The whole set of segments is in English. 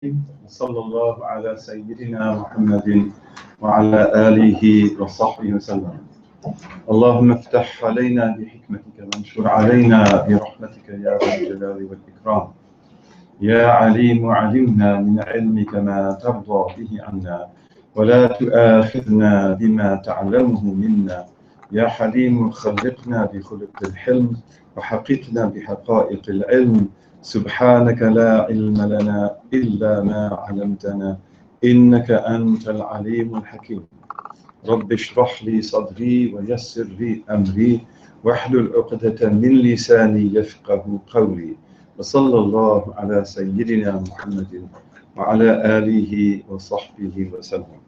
وصلى الله على سيدنا محمد وعلى آله وصحبه وسلم. اللهم افتح علينا بحكمتك وانشر علينا برحمتك يا ذا الجلال والإكرام. يا عليم علمنا من علمك ما ترضى به عنا ولا تؤاخذنا بما تعلمه منا. يا حليم خلقنا بخلق الحلم وحققنا بحقائق العلم. سبحانك لا علم لنا إلا ما علمتنا إنك أنت العليم الحكيم. رب اشرح لي صدري ويسر لي أمري واحلل عقدة من لساني يفقه قولي. وصلى الله على سيدنا محمد وعلى آله وصحبه وسلم.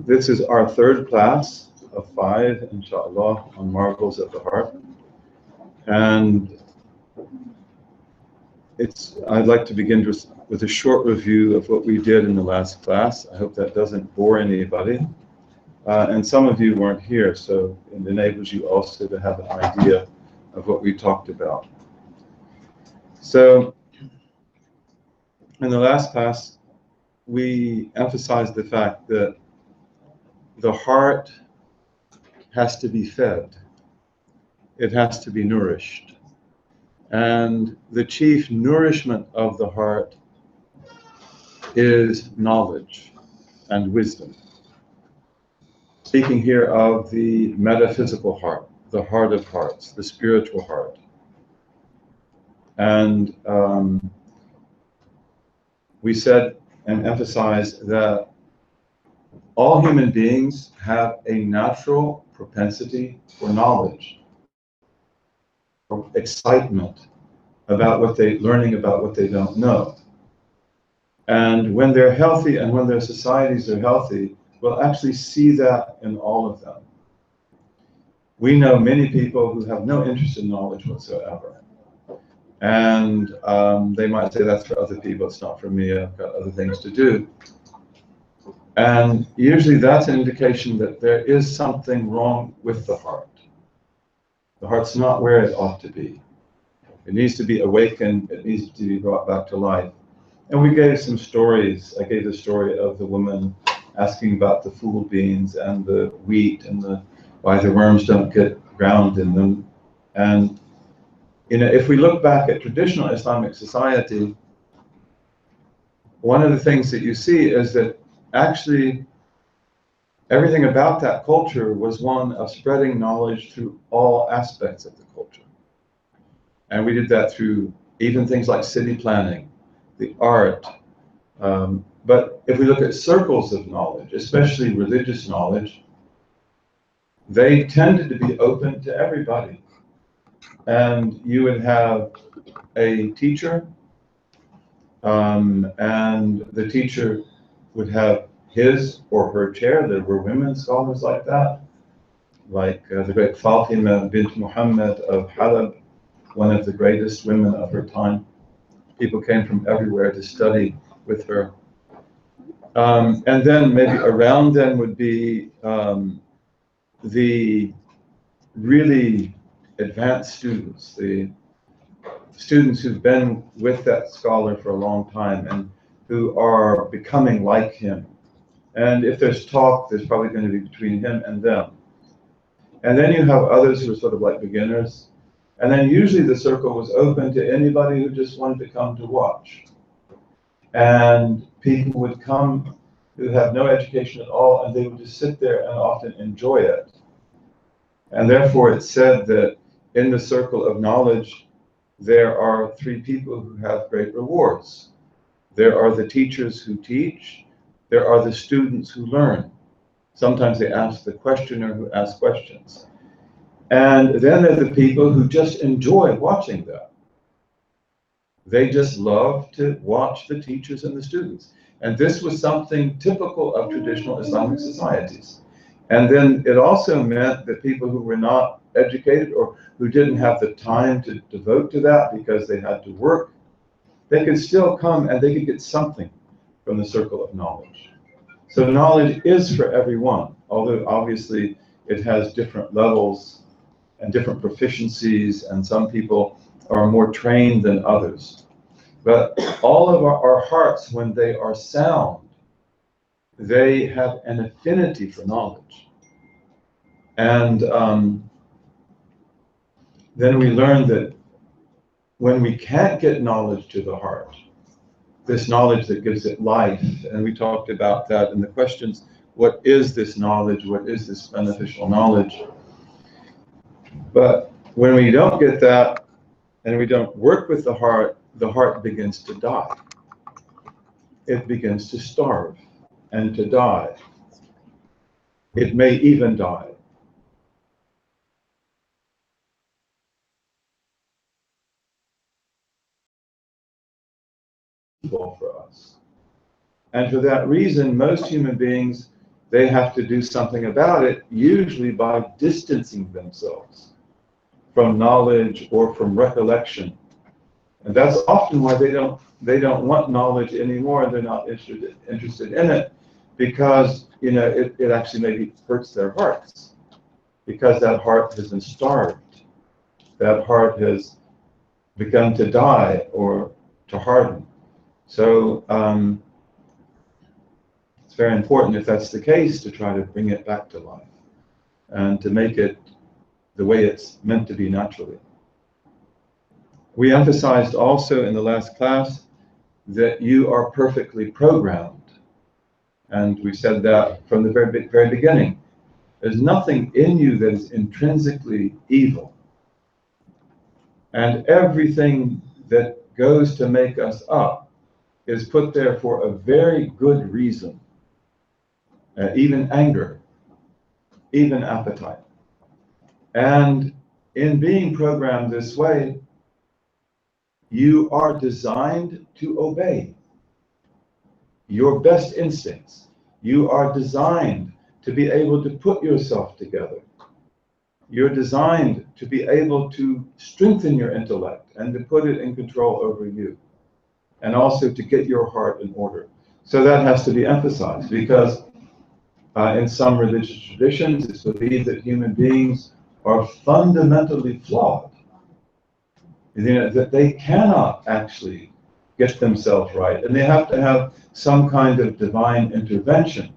This is our third class of 5, inshallah, on marvels of the heart. And I'd like to begin with a short review of what we did in the last class. I hope that doesn't bore anybody. And some of you weren't here, so it enables you also to have an idea of what we talked about. So, in the last class, we emphasized the fact that the heart has to be fed. It has to be nourished. And the chief nourishment of the heart is knowledge and wisdom. Speaking here of the metaphysical heart, the heart of hearts, the spiritual heart. And we said and emphasized that all human beings have a natural propensity for knowledge, for excitement about learning about what they don't know. And when they're healthy and when their societies are healthy, we'll actually see that in all of them. We know many people who have no interest in knowledge whatsoever. And they might say, that's for other people, it's not for me, I've got other things to do. And usually that's an indication that there is something wrong with the heart. The heart's not where it ought to be. It needs to be awakened, it needs to be brought back to life. And we gave some stories. I gave the story of the woman asking about the fool beans and the wheat and why the worms don't get ground in them. And if we look back at traditional Islamic society, one of the things that you see is that actually everything about that culture was one of spreading knowledge through all aspects of the culture. And we did that through even things like city planning, the art. But if we look at circles of knowledge, especially religious knowledge, they tended to be open to everybody. And you would have a teacher, and the teacher would have his or her chair. There were women scholars like that, like the great Fatima bint Muhammad of Halab, one of the greatest women of her time. People came from everywhere to study with her. And then maybe around them would be the really advanced students, the students who've been with that scholar for a long time and who are becoming like him. And if there's talk, there's probably going to be between him and them. And then you have others who are sort of like beginners. And then usually the circle was open to anybody who just wanted to come to watch. And people would come who have no education at all, and they would just sit there and often enjoy it. And therefore it's said that in the circle of knowledge, there are 3 people who have great rewards. There are the teachers who teach. There are the students who learn. Sometimes they ask the questioner who asks questions. And then there are the people who just enjoy watching them. They just love to watch the teachers and the students. And this was something typical of traditional Islamic societies. And then it also meant that people who were not educated or who didn't have the time to devote to that because they had to work, they could still come and they could get something from the circle of knowledge. So knowledge is for everyone, although obviously it has different levels and different proficiencies, and some people are more trained than others. But all of our hearts, when they are sound, they have an affinity for knowledge. And then we learn that when we can't get knowledge to the heart, this knowledge that gives it life, and we talked about that in the questions, what is this knowledge? What is this beneficial knowledge? But when we don't get that, and we don't work with the heart begins to die. It begins to starve and to die. It may even die. For us. And for that reason, most human beings, they have to do something about it, usually by distancing themselves from knowledge or from recollection. And that's often why they don't want knowledge anymore, and they're not interested in it, because it actually maybe hurts their hearts, because that heart has been starved. That heart has begun to die or to harden. So it's very important, if that's the case, to try to bring it back to life and to make it the way it's meant to be naturally. We emphasized also in the last class that you are perfectly programmed. And we said that from the very beginning. There's nothing in you that is intrinsically evil. And everything that goes to make us up is put there for a very good reason. Even anger, even appetite. And in being programmed this way, you are designed to obey your best instincts. You are designed to be able to put yourself together. You're designed to be able to strengthen your intellect and to put it in control over you, and also to get your heart in order. So that has to be emphasized, because in some religious traditions, it's believed that human beings are fundamentally flawed. That they cannot actually get themselves right, and they have to have some kind of divine intervention,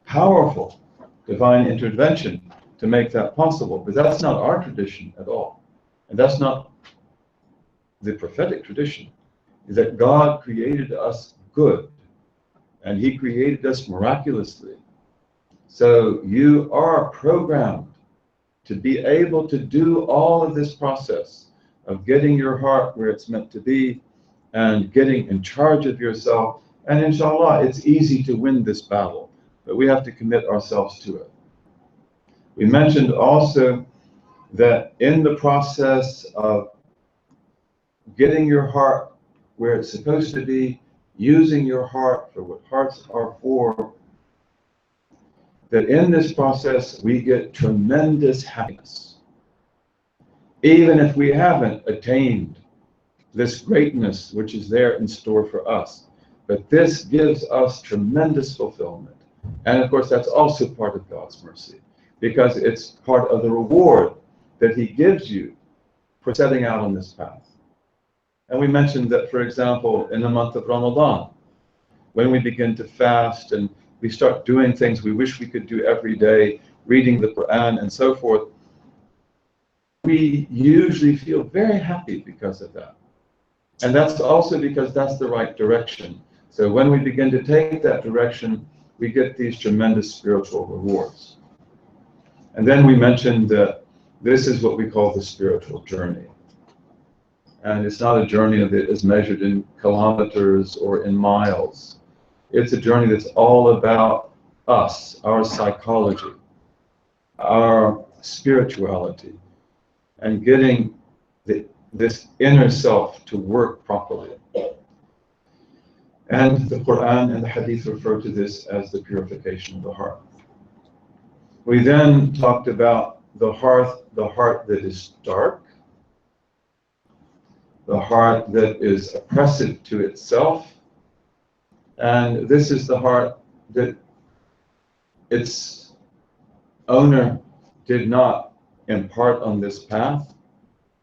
powerful divine intervention, to make that possible. But that's not our tradition at all, and that's not the prophetic tradition. Is that God created us good, and He created us miraculously. So you are programmed to be able to do all of this process of getting your heart where it's meant to be and getting in charge of yourself. And inshallah, it's easy to win this battle, but we have to commit ourselves to it. We mentioned also that in the process of getting your heart where it's supposed to be, using your heart for what hearts are for, that in this process we get tremendous happiness. Even if we haven't attained this greatness which is there in store for us. But this gives us tremendous fulfillment. And of course, that's also part of God's mercy, because it's part of the reward that He gives you for setting out on this path. And we mentioned that, for example, in the month of Ramadan, when we begin to fast and we start doing things we wish we could do every day, reading the Quran and so forth, we usually feel very happy because of that. And that's also because that's the right direction. So when we begin to take that direction, we get these tremendous spiritual rewards. And then we mentioned that this is what we call the spiritual journey. And it's not a journey that is measured in kilometers or in miles. It's a journey that's all about us, our psychology, our spirituality, and getting this inner self to work properly. And the Quran and the Hadith refer to this as the purification of the heart. We then talked about the heart that is dark, the heart that is oppressive to itself, and this is the heart that its owner did not impart on this path,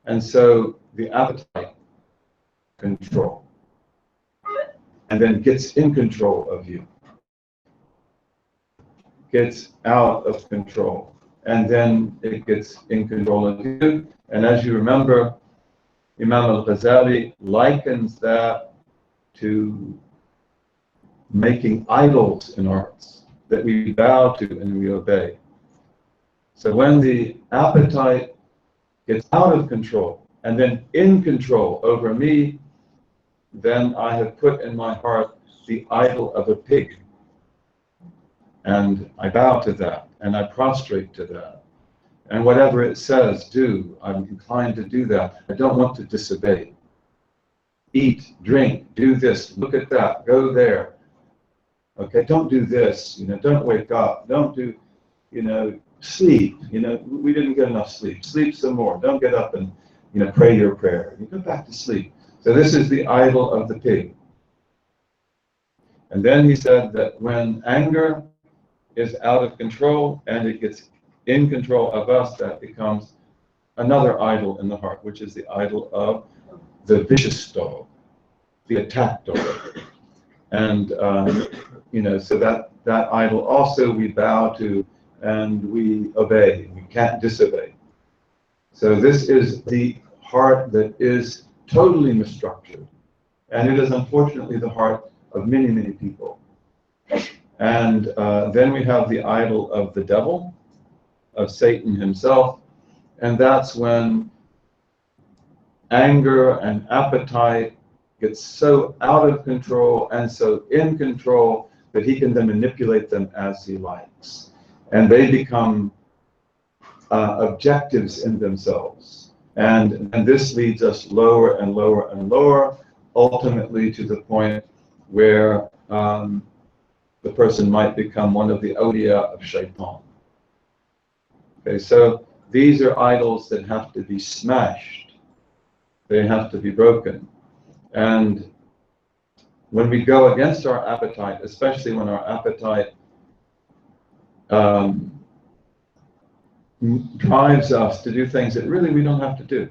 and so the appetite control. and then gets in control of you. Gets out of control, and then it gets in control of you. And as you remember, Imam al-Ghazali likens that to making idols in hearts that we bow to and we obey. So when the appetite gets out of control and then in control over me, then I have put in my heart the idol of a pig. And I bow to that, and I prostrate to that. And whatever it says, do, I'm inclined to do that. I don't want to disobey. Eat, drink, do this, look at that, go there. Okay, don't do this, don't wake up, don't do, sleep, we didn't get enough sleep. Sleep some more, don't get up and, pray your prayer. You go back to sleep. So this is the idol of the pig. And then he said that when anger is out of control and it gets in control of us, that becomes another idol in the heart, which is the idol of the vicious dog, the attack dog. And, so that idol also we bow to and we obey. We can't disobey. So this is the heart that is totally misstructured. And it is unfortunately the heart of many, many people. And then we have the idol of the devil, of Satan himself, and that's when anger and appetite gets so out of control and so in control that he can then manipulate them as he likes. And they become objectives in themselves. And this leads us lower and lower and lower, ultimately to the point where the person might become one of the awliya of shaitan. Okay, so these are idols that have to be smashed. They have to be broken. And when we go against our appetite, especially when our appetite drives us to do things that really we don't have to do,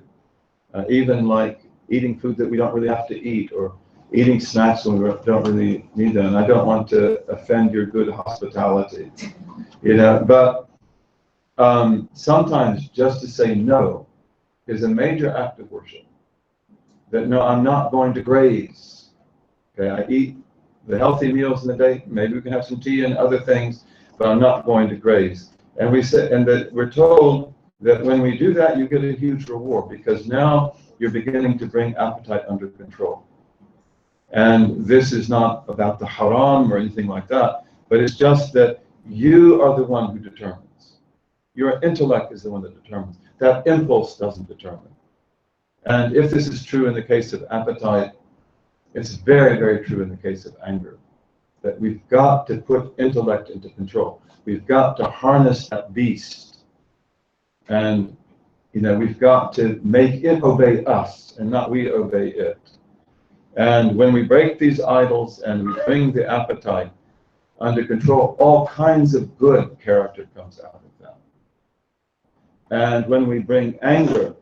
even like eating food that we don't really have to eat, or eating snacks when we don't really need them. And I don't want to offend your good hospitality, but sometimes just to say no is a major act of worship. That no, I'm not going to graze. Okay, I eat the healthy meals in the day. Maybe we can have some tea and other things, but I'm not going to graze. And we said, and that we're told that when we do that, you get a huge reward, because now you're beginning to bring appetite under control. And this is not about the haram or anything like that, but it's just that you are the one who determines. Your intellect is the one that determines. That impulse doesn't determine. And if this is true in the case of appetite, it's very, very true in the case of anger. That we've got to put intellect into control. We've got to harness that beast. And, we've got to make it obey us and not we obey it. And when we break these idols and we bring the appetite under control, all kinds of good character comes out of that. And when we bring anger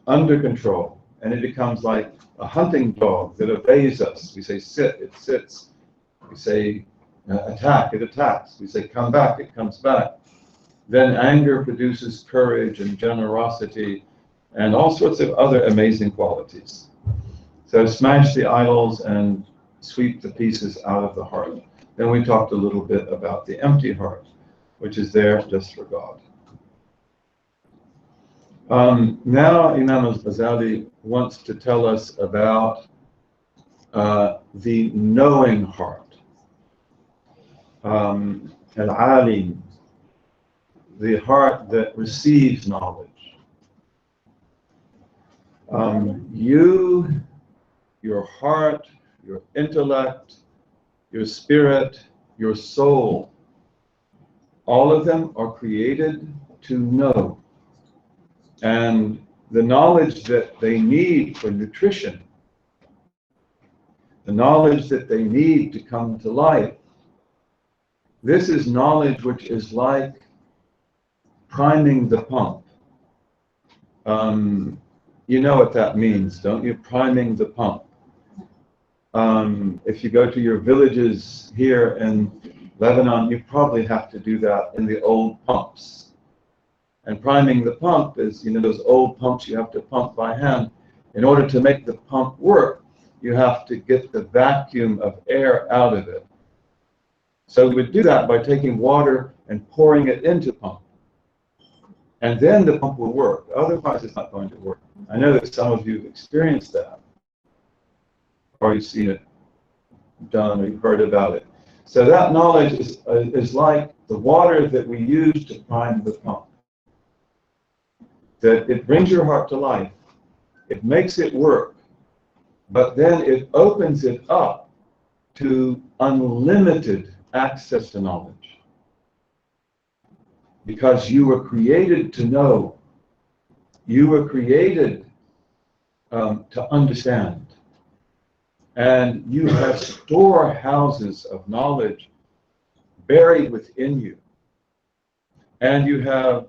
under control, and it becomes like a hunting dog that obeys us. We say sit, it sits. We say attack, it attacks. We say come back, it comes back. Then anger produces courage and generosity and all sorts of other amazing qualities. So smash the idols and sweep the pieces out of the heart. Then we talked a little bit about the empty heart, which is there just for God. Now Imam al-Ghazali wants to tell us about the knowing heart, al-alim, the heart that receives knowledge. Your heart, your intellect, your spirit, your soul, all of them are created to know. And the knowledge that they need for nutrition, the knowledge that they need to come to life, this is knowledge which is like priming the pump. You know what that means, don't you? Priming the pump. If you go to your villages here in Lebanon, you probably have to do that in the old pumps. And priming the pump is, you know, those old pumps you have to pump by hand. In order to make the pump work, you have to get the vacuum of air out of it. So we would do that by taking water and pouring it into the pump. And then the pump will work. Otherwise, it's not going to work. I know that some of you have experienced that, or you've seen it done, or you've heard about it. So that knowledge is like the water that we use to prime the pump. That it brings your heart to life. It makes it work. But then it opens it up to unlimited access to knowledge. Because you were created to know. You were created to understand. And you have storehouses of knowledge buried within you. And you have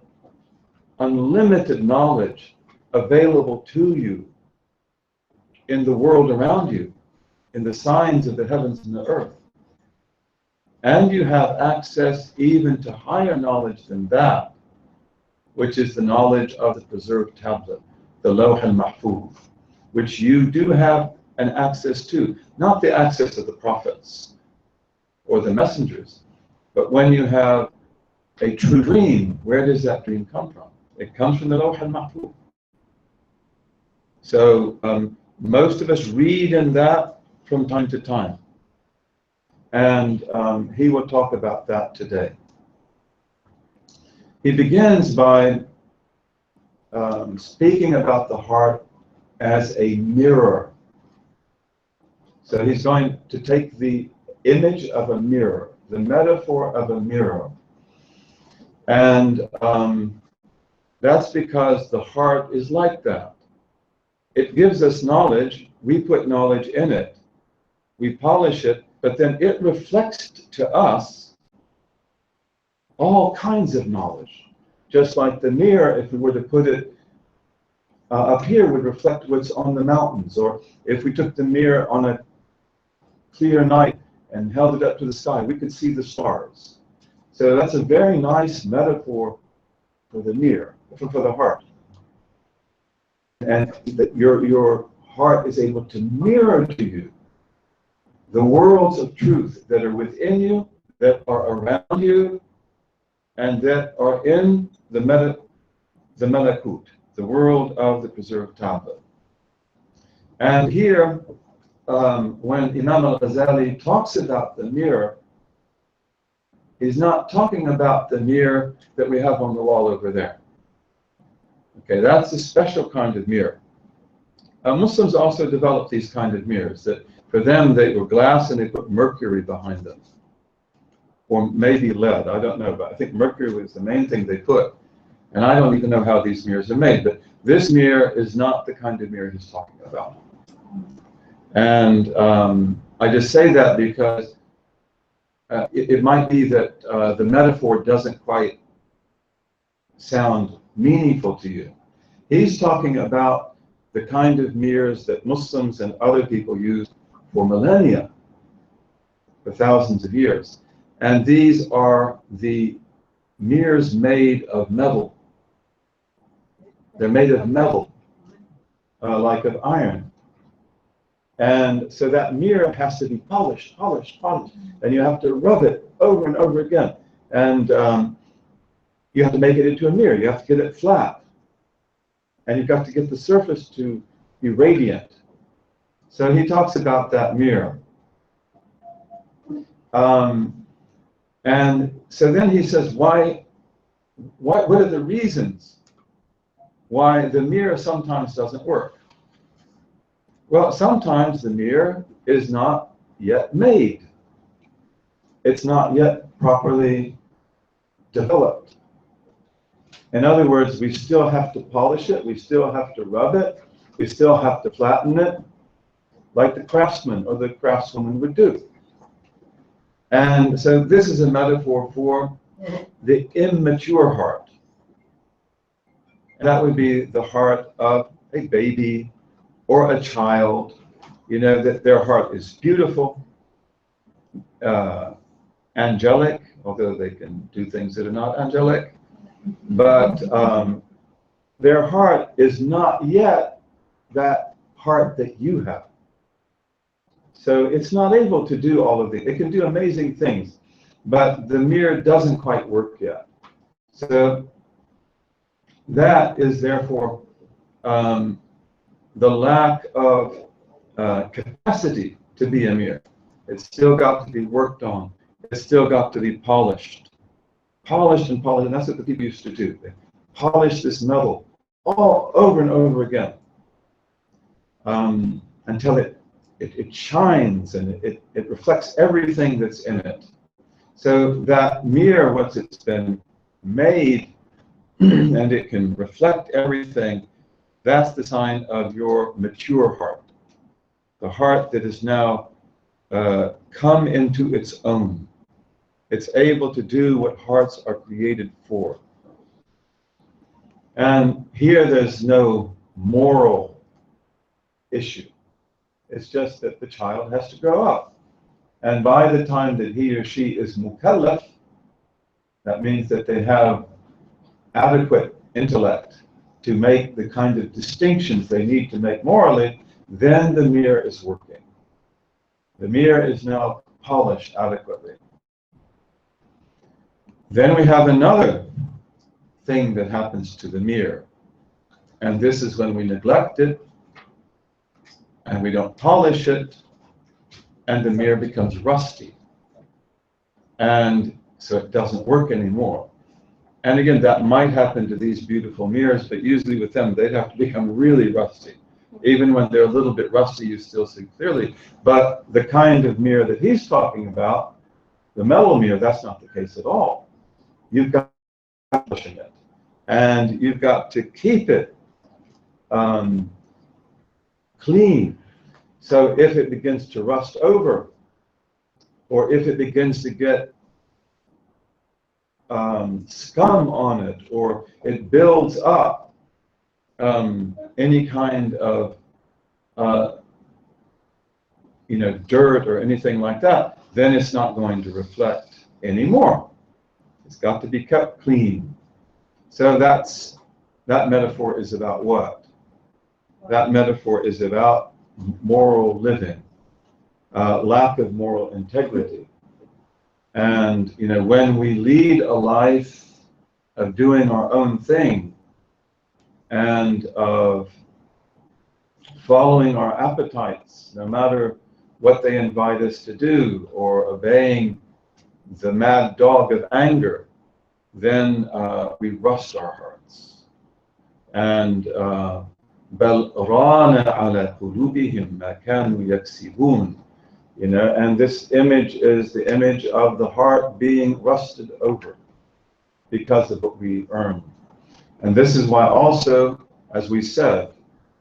unlimited knowledge available to you in the world around you, in the signs of the heavens and the earth. And you have access even to higher knowledge than that, which is the knowledge of the preserved tablet, the Lawh al-Mahfuz, which you do have an access to, not the access of the prophets or the messengers, but when you have a true dream, where does that dream come from? It comes from the Lawh al-Mahfuz. So most of us read in that from time to time. And he will talk about that today. He begins by speaking about the heart as a mirror. So he's going to take the image of a mirror, the metaphor of a mirror. And that's because the heart is like that. It gives us knowledge, we put knowledge in it, we polish it, but then it reflects to us all kinds of knowledge. Just like the mirror, if we were to put it up here, would reflect what's on the mountains. Or if we took the mirror on a clear night and held it up to the sky, we could see the stars. So that's a very nice metaphor for the mirror, for the heart. And that your heart is able to mirror to you the worlds of truth that are within you, that are around you, and that are in the Malakut, the world of the preserved tablet. And here, when Imam al-Ghazali talks about the mirror, he's not talking about the mirror that we have on the wall over there. Okay, that's a special kind of mirror. Muslims also developed these kind of mirrors that for them they were glass and they put mercury behind them. Or maybe lead, I don't know, but I think mercury was the main thing they put. And I don't even know how these mirrors are made, but this mirror is not the kind of mirror he's talking about. And I just say that because it might be that the metaphor doesn't quite sound meaningful to you. He's talking about the kind of mirrors that Muslims and other people use for millennia, for thousands of years. And these are the mirrors made of metal. They're made of metal, like of iron. And so that mirror has to be polished, and you have to rub it over and over again. And you have to make it into a mirror. You have to get it flat. And you've got to get the surface to be radiant. So he talks about that mirror. And so then he says, what are the reasons why the mirror sometimes doesn't work? Well, sometimes the mirror is not yet made. It's not yet properly developed. In other words, we still have to polish it, we still have to rub it, we still have to flatten it, like the craftsman or the craftswoman would do. And so this is a metaphor for the immature heart. And that would be the heart of a baby or a child You know, that their heart is beautiful, angelic, although they can do things that are not angelic, but their heart is not yet that heart that you have. So it's not able to do all of these. It can do amazing things, but the mirror doesn't quite work yet. So that is therefore the lack of capacity to be a mirror. It's still got to be worked on. It's still got to be polished. Polished and polished, and that's what the people used to do. They polish this metal all over and over again until it shines and it reflects everything that's in it. So that mirror, once it's been made and it can reflect everything, that's the sign of your mature heart. The heart that has now come into its own. It's able to do what hearts are created for. And here there's no moral issue. It's just that the child has to grow up. And by the time that he or she is mukallaf, that means that they have adequate intellect to make the kind of distinctions they need to make morally, then the mirror is working. The mirror is now polished adequately. Then we have another thing that happens to the mirror. And this is when we neglect it, and we don't polish it, and the mirror becomes rusty. And so it doesn't work anymore. And again, that might happen to these beautiful mirrors, but usually with them, they'd have to become really rusty. Even when they're a little bit rusty, you still see clearly. But the kind of mirror that he's talking about, the metal mirror, that's not the case at all. You've got to polish it, and you've got to keep it clean. So if it begins to rust over, or if it begins to get scum on it, or it builds up any kind of dirt or anything like that, then it's not going to reflect anymore. It's got to be kept clean. So that metaphor is about what? That metaphor is about moral living, lack of moral integrity. And when we lead a life of doing our own thing and of following our appetites, no matter what they invite us to do, or obeying the mad dog of anger, then we rust our hearts. And بَلْ رَانَ عَلَى قُلُوبِهِمْ مَا كَانُوا يَكْسِبُونَ. And this image is the image of the heart being rusted over because of what we earn. And this is why also, as we said,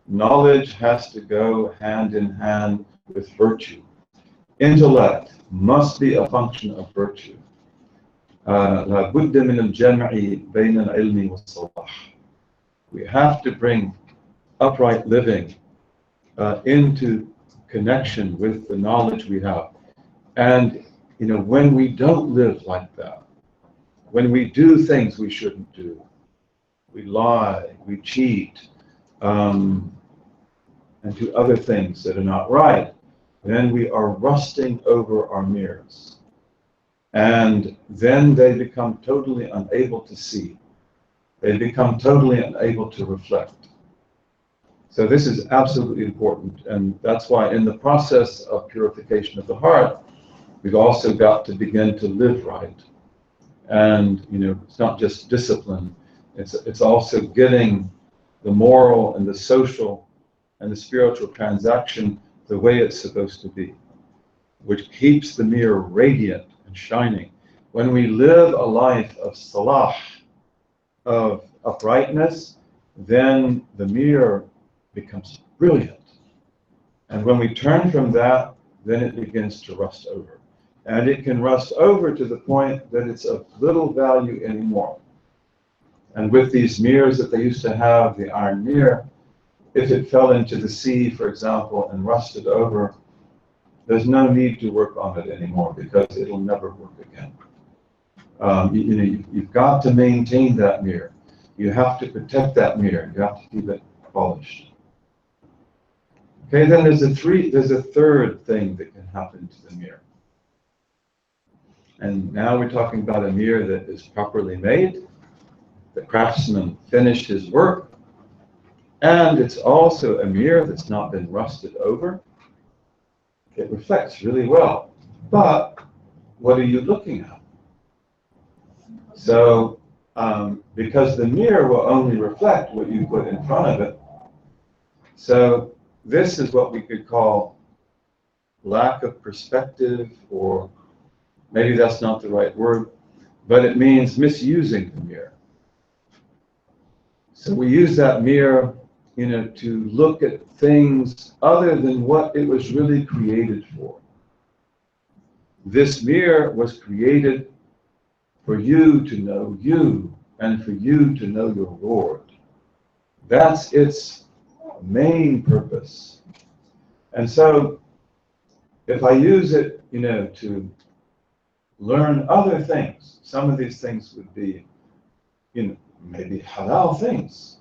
knowledge has to go hand in hand with virtue. Intellect must be a function of virtue. لَا بُدَّ مِنَ الْجَمْعِ بَيْنَ الْعِلْمِ وَالصَّلَاحِ. We have to bring upright living into connection with the knowledge we have. And when we don't live like that, when we do things we shouldn't do, we lie, we cheat, and do other things that are not right, then we are rusting over our mirrors. And then they become totally unable to see. They become totally unable to reflect. So this is absolutely important, and that's why in the process of purification of the heart, we've also got to begin to live right. And it's not just discipline, it's also getting the moral and the social and the spiritual transaction the way it's supposed to be, which keeps the mirror radiant and shining. When we live a life of salah, of uprightness, then the mirror becomes brilliant. And when we turn from that, then it begins to rust over. And it can rust over to the point that it's of little value anymore. And with these mirrors that they used to have, the iron mirror, if it fell into the sea, for example, and rusted over, there's no need to work on it anymore because it'll never work again. You've got to maintain that mirror. You have to protect that mirror. You have to keep it polished. Okay, then there's a third thing that can happen to the mirror. And now we're talking about a mirror that is properly made. The craftsman finished his work. And it's also a mirror that's not been rusted over. It reflects really well. But what are you looking at? So, because the mirror will only reflect what you put in front of it, so this is what we could call lack of perspective, or maybe that's not the right word, but it means misusing the mirror. So we use that mirror, to look at things other than what it was really created for. This mirror was created for you to know you and for you to know your Lord. That's its main purpose. And so if I use it, to learn other things, some of these things would be, maybe halal things,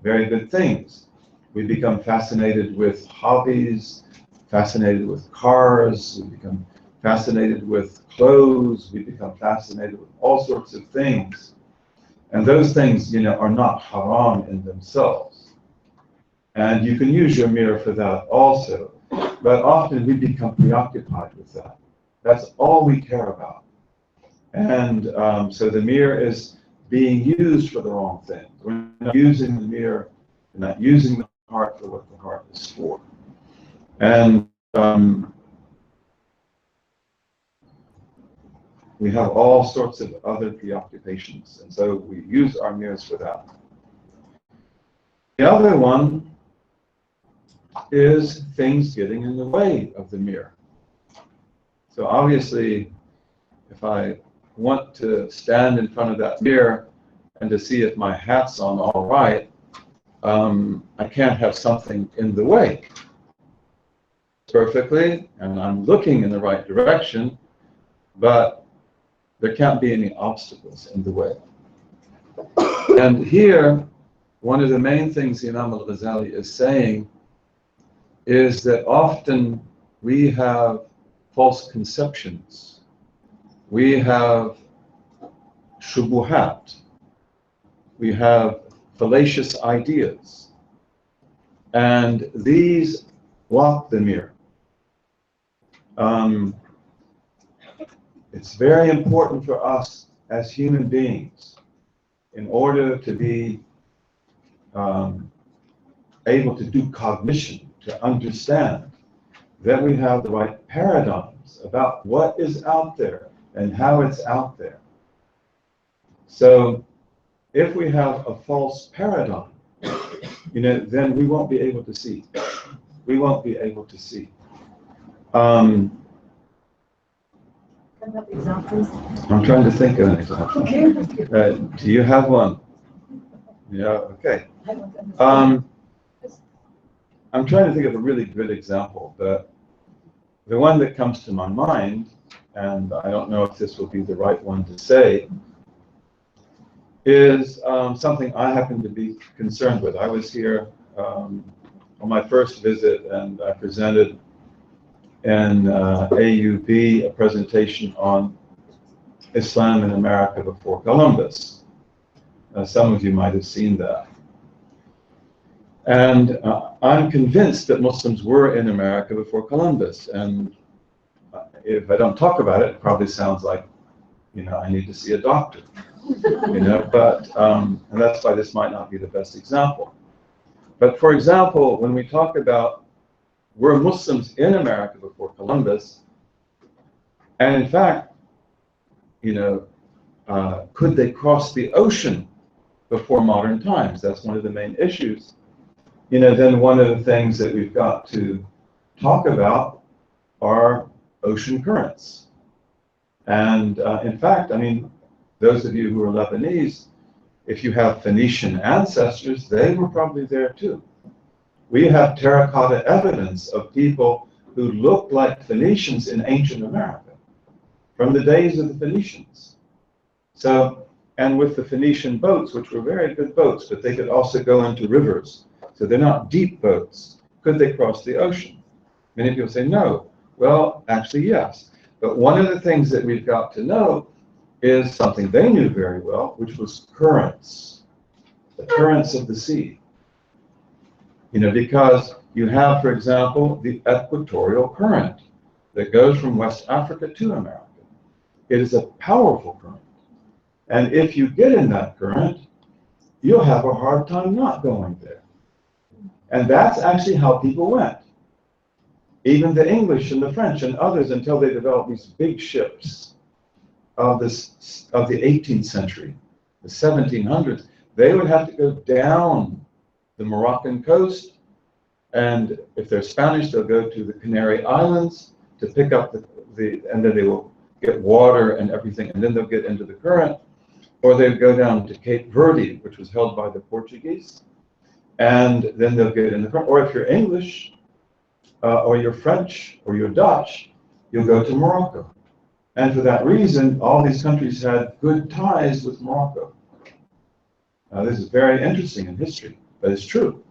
very good things. We become fascinated with hobbies, fascinated with cars, we become fascinated with clothes, we become fascinated with all sorts of things. And those things, are not haram in themselves. And you can use your mirror for that also. But often we become preoccupied with that. That's all we care about. And so the mirror is being used for the wrong thing. We're not using the mirror, we're not using the heart for what the heart is for. And we have all sorts of other preoccupations, and so we use our mirrors for that. The other one is things getting in the way of the mirror. So obviously, if I want to stand in front of that mirror and to see if my hat's on all right, I can't have something in the way perfectly, and I'm looking in the right direction, but there can't be any obstacles in the way. And here, one of the main things Imam al-Ghazali is saying is that often we have false conceptions. We have shubuhat. We have fallacious ideas. And these block the mirror. It's very important for us as human beings, in order to be able to do cognition, to understand that we have the right paradigms about what is out there and how it's out there. So if we have a false paradigm, then we won't be able to see. We won't be able to see. Examples? I'm trying to think of an example. Okay. Do you have one? Yeah, okay. I'm trying to think of a really good example, but the one that comes to my mind, and I don't know if this will be the right one to say, is something I happen to be concerned with. I was here on my first visit, and I presented in AUB a presentation on Islam in America before Columbus. Some of you might have seen that. And I'm convinced that Muslims were in America before Columbus. And if I don't talk about it, it probably sounds like, I need to see a doctor. But and that's why this might not be the best example. But for example, when we talk about were Muslims in America before Columbus, and in fact, could they cross the ocean before modern times? That's one of the main issues. Then one of the things that we've got to talk about are ocean currents. And in fact, those of you who are Lebanese, if you have Phoenician ancestors, they were probably there too. We have terracotta evidence of people who looked like Phoenicians in ancient America from the days of the Phoenicians. So, and with the Phoenician boats, which were very good boats, but they could also go into rivers. So they're not deep boats. Could they cross the ocean? Many people say no. Well, actually, yes. But one of the things that we've got to know is something they knew very well, which was currents, the currents of the sea. You know, because you have, for example, the equatorial current that goes from West Africa to America. It is a powerful current. And if you get in that current, you'll have a hard time not going there. And that's actually how people went. Even the English and the French and others, until they developed these big ships of the 18th century, the 1700s, they would have to go down the Moroccan coast, and if they're Spanish, they'll go to the Canary Islands to pick up and then they will get water and everything, and then they'll get into the current, or they'll go down to Cape Verde, which was held by the Portuguese, and then they'll get in the current. Or if you're English, or you're French, or you're Dutch, you'll go to Morocco. And for that reason, all these countries had good ties with Morocco. Now, this is very interesting in history, but it's true.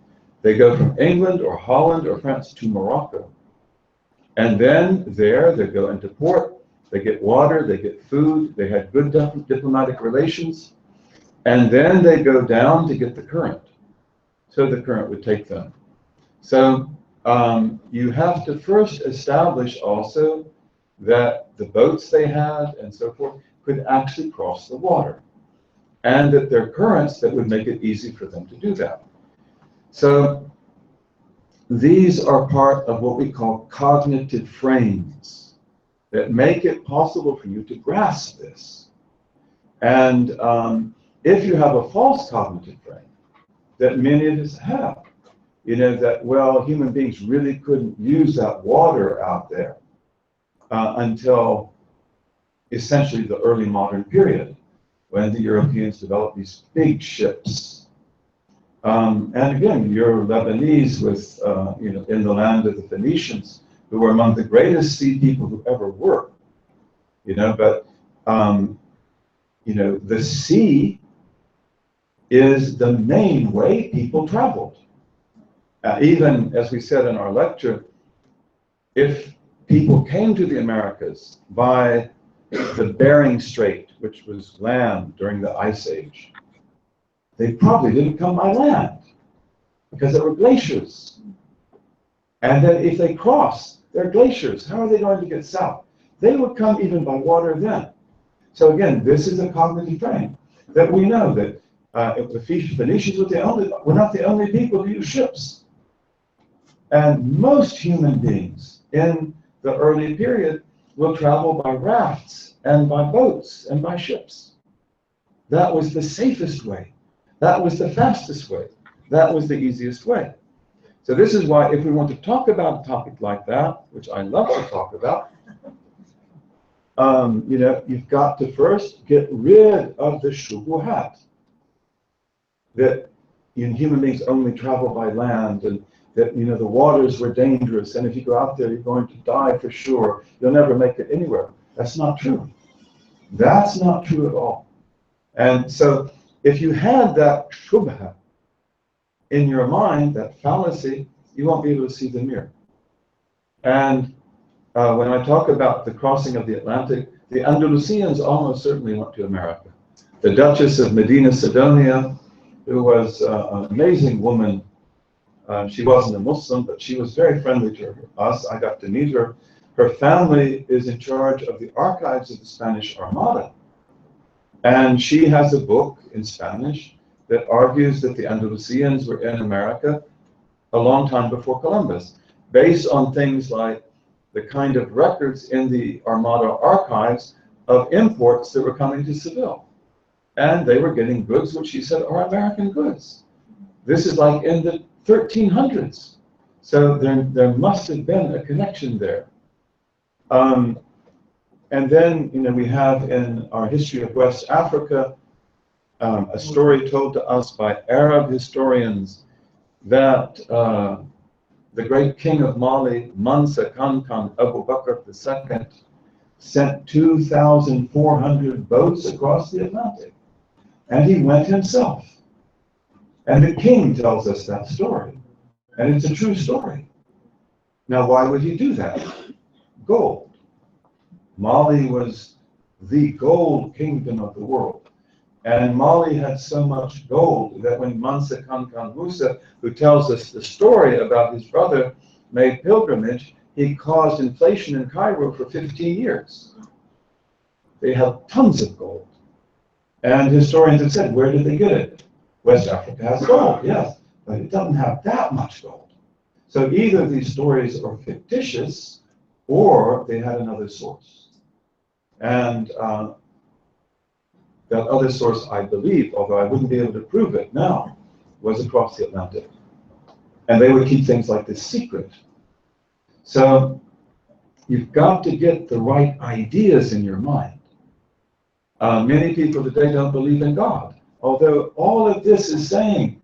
They go from England or Holland or France to Morocco. And then there, they go into port, they get water, they get food, they had good diplomatic relations, and then they go down to get the current. So the current would take them. So you have to first establish also that the boats they had and so forth could actually cross the water, and that there are currents that would make it easy for them to do that. So these are part of what we call cognitive frames that make it possible for you to grasp this. And if you have a false cognitive frame, that many of us have, you know, that, well, human beings really couldn't use that water out there until essentially the early modern period, when the Europeans developed these big ships. And again, you're Lebanese with, you know, in the land of the Phoenicians, who were among the greatest sea people who ever were, you know, but, you know, the sea is the main way people traveled. Even, as we said in our lecture, if people came to the Americas by the Bering Strait, which was land during the Ice Age, they probably didn't come by land because there were glaciers. And then if they cross, there are glaciers. How are they going to get south? They would come even by water then. So again, this is a cognitive frame that we know that if the Phoenicians were not the only people who used ships. And most human beings in the early period will travel by rafts and by boats and by ships. That was the safest way. That was the fastest way. That was the easiest way. So this is why if we want to talk about a topic like that, which I love to talk about, you know, you've got to first get rid of the shubuhat, that human beings only travel by land, and that, you know, the waters were dangerous, and if you go out there, you're going to die for sure. You'll never make it anywhere. That's not true. That's not true at all. And so if you had that shubha in your mind, that fallacy, you won't be able to see the mirror. And when I talk about the crossing of the Atlantic, the Andalusians almost certainly went to America. The Duchess of Medina Sidonia, who was an amazing woman, she wasn't a Muslim, but she was very friendly to us. I got to meet her. Her family is in charge of the archives of the Spanish Armada. And she has a book in Spanish that argues that the Andalusians were in America a long time before Columbus, based on things like the kind of records in the Armada archives of imports that were coming to Seville. And they were getting goods which she said are American goods. This is like in the 1300s. So there must have been a connection there. And then, you know, we have in our history of West Africa a story told to us by Arab historians that the great king of Mali, Mansa Kankan Abu Bakr II, sent 2,400 boats across the Atlantic. And he went himself. And the king tells us that story. And it's a true story. Now, why would he do that? Gold. Mali was the gold kingdom of the world. And Mali had so much gold that when Mansa Kankan Musa, who tells us the story about his brother, made pilgrimage, he caused inflation in Cairo for 15 years. They have tons of gold. And historians have said, where did they get it? West Africa has gold, yes, but it doesn't have that much gold. So either these stories are fictitious or they had another source. And that other source, I believe, although I wouldn't be able to prove it now, was across the Atlantic. And they would keep things like this secret. So you've got to get the right ideas in your mind. Many people today don't believe in God, although all of this is saying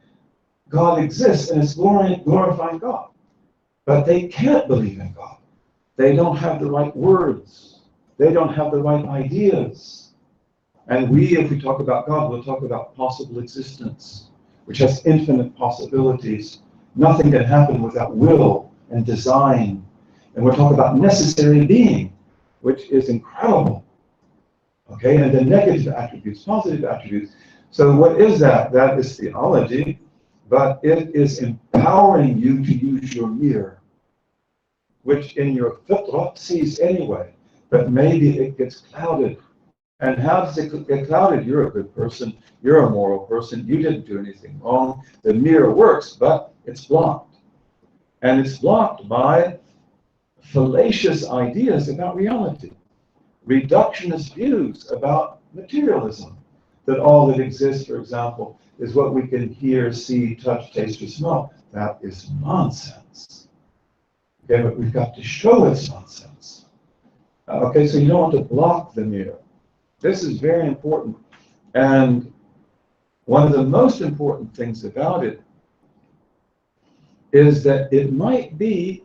God exists and it's glorifying God. But they can't believe in God. They don't have the right words. They don't have the right ideas. And if we talk about God, we'll talk about possible existence, which has infinite possibilities. Nothing can happen without will and design. And we'll talk about necessary being, which is incredible. Okay, and then negative attributes, positive attributes. So what is that? That is theology, but it is empowering you to use your mirror, which in your fitrah sees anyway, but maybe it gets clouded. And how does it get clouded? You're a good person, you're a moral person, you didn't do anything wrong. The mirror works, but it's blocked. And it's blocked by fallacious ideas about reality. Reductionist views about materialism, that all that exists, for example, is what we can hear, see, touch, taste, or smell. That is nonsense. Okay, but we've got to show it's nonsense. Okay, so you don't want to block the mirror. This is very important. And one of the most important things about it is that it might be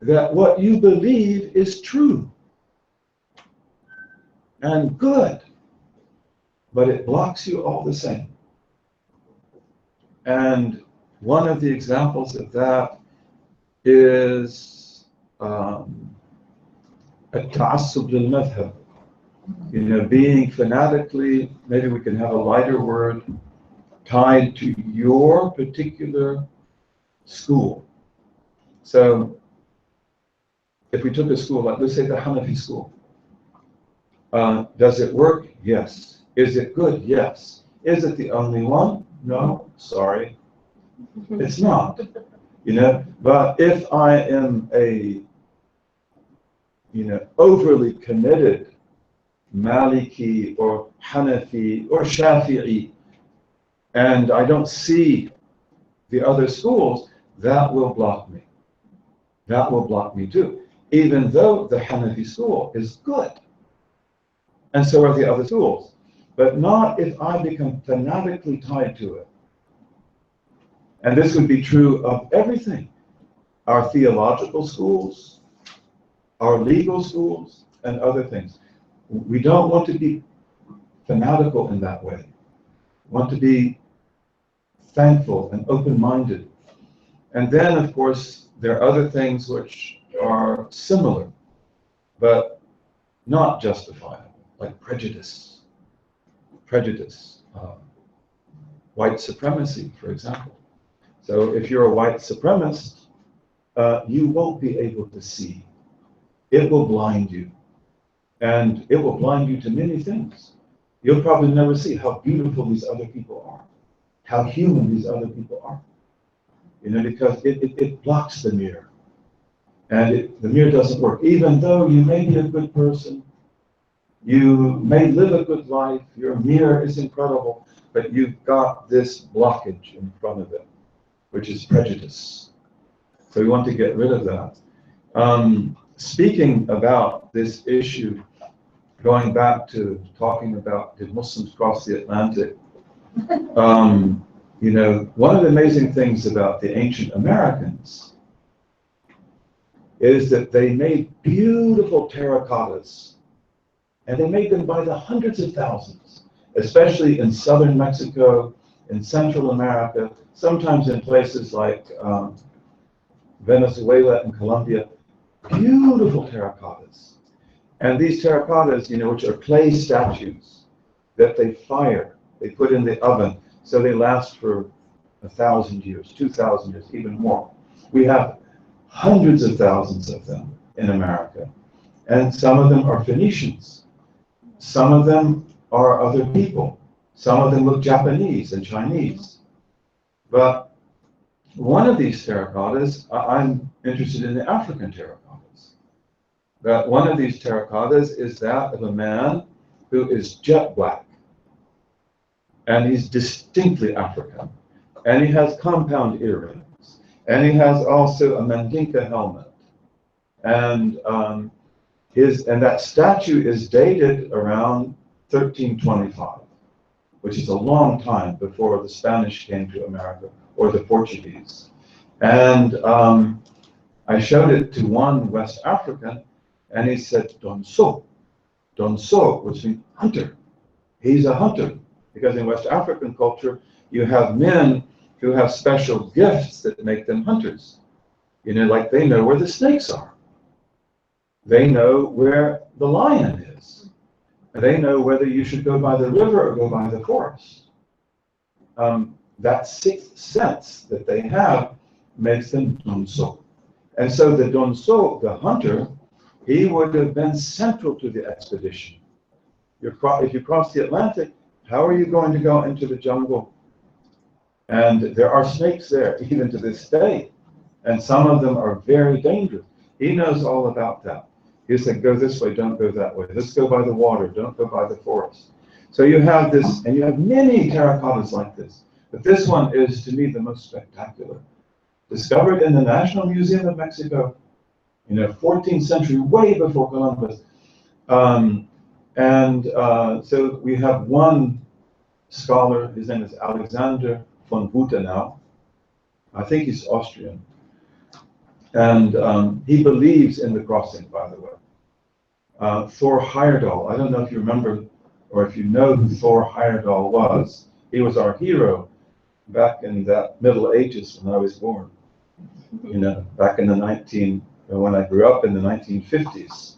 that what you believe is true and good, but it blocks you all the same. And one of the examples of that is التعصب للمذهب. You know, being fanatically, maybe we can have a lighter word, tied to your particular school. So if we took a school, like let's say the Hanafi school, does it work? Yes. Is it good? Yes. Is it the only one? No, sorry. It's not. You know, but if I am a, overly committed Maliki or Hanafi or Shafi'i, and I don't see the other schools, that will block me. That will block me too, even though the Hanafi school is good. And so are the other schools. But not if I become fanatically tied to it. And this would be true of everything. Our theological schools, our legal schools, and other things. We don't want to be fanatical in that way. We want to be thankful and open-minded. And then, of course, there are other things which are similar, but not justifiable, like prejudice, white supremacy, for example. So if you're a white supremacist, you won't be able to see. It will blind you. And it will blind you to many things. You'll probably never see how beautiful these other people are, how human these other people are. Because it blocks the mirror. And the mirror doesn't work. Even though you may be a good person, you may live a good life, your mirror is incredible, but you've got this blockage in front of it, which is prejudice. So we want to get rid of that. Speaking about this issue, going back to talking about did Muslims cross the Atlantic, You know, one of the amazing things about the ancient Americans is that they made beautiful terracottas, and they made them by the hundreds of thousands, especially in southern Mexico, in Central America, sometimes in places like Venezuela and Colombia, beautiful terracottas. And these terracottas, you know, which are clay statues that they fire, they put in the oven, so they last for 1,000 years, 2,000 years, even more. We have hundreds of thousands of them in America. And some of them are Phoenicians. Some of them are other people. Some of them look Japanese and Chinese. But one of these terracottas, I'm interested in the African terracottas. But one of these terracottas is that of a man who is jet black. And he's distinctly African. And he has compound earrings. And he has also a Mandinka helmet. And that statue is dated around 1325, which is a long time before the Spanish came to America, or the Portuguese. And I showed it to one West African, and he said, Donso, which means hunter. He's a hunter. Because in West African culture, you have men who have special gifts that make them hunters. You know, like they know where the snakes are. They know where the lion is. They know whether you should go by the river or go by the forest. That sixth sense that they have makes them donso. And so the donso, the hunter, he would have been central to the expedition. If you cross the Atlantic, how are you going to go into the jungle? And there are snakes there, even to this day. And some of them are very dangerous. He knows all about that. He said, go this way, don't go that way. Let's go by the water, don't go by the forest. So you have this, and you have many terracottas like this. But this one is, to me, the most spectacular. Discovered in the National Museum of Mexico, 14th century, way before Columbus. So we have one scholar, his name is Alexander von Butenau. I think he's Austrian. And he believes in the crossing, by the way. Thor Heyerdahl, I don't know if you remember or if you know who Thor Heyerdahl was. He was our hero back in the Middle Ages when I was born. Back in when I grew up in the 1950s.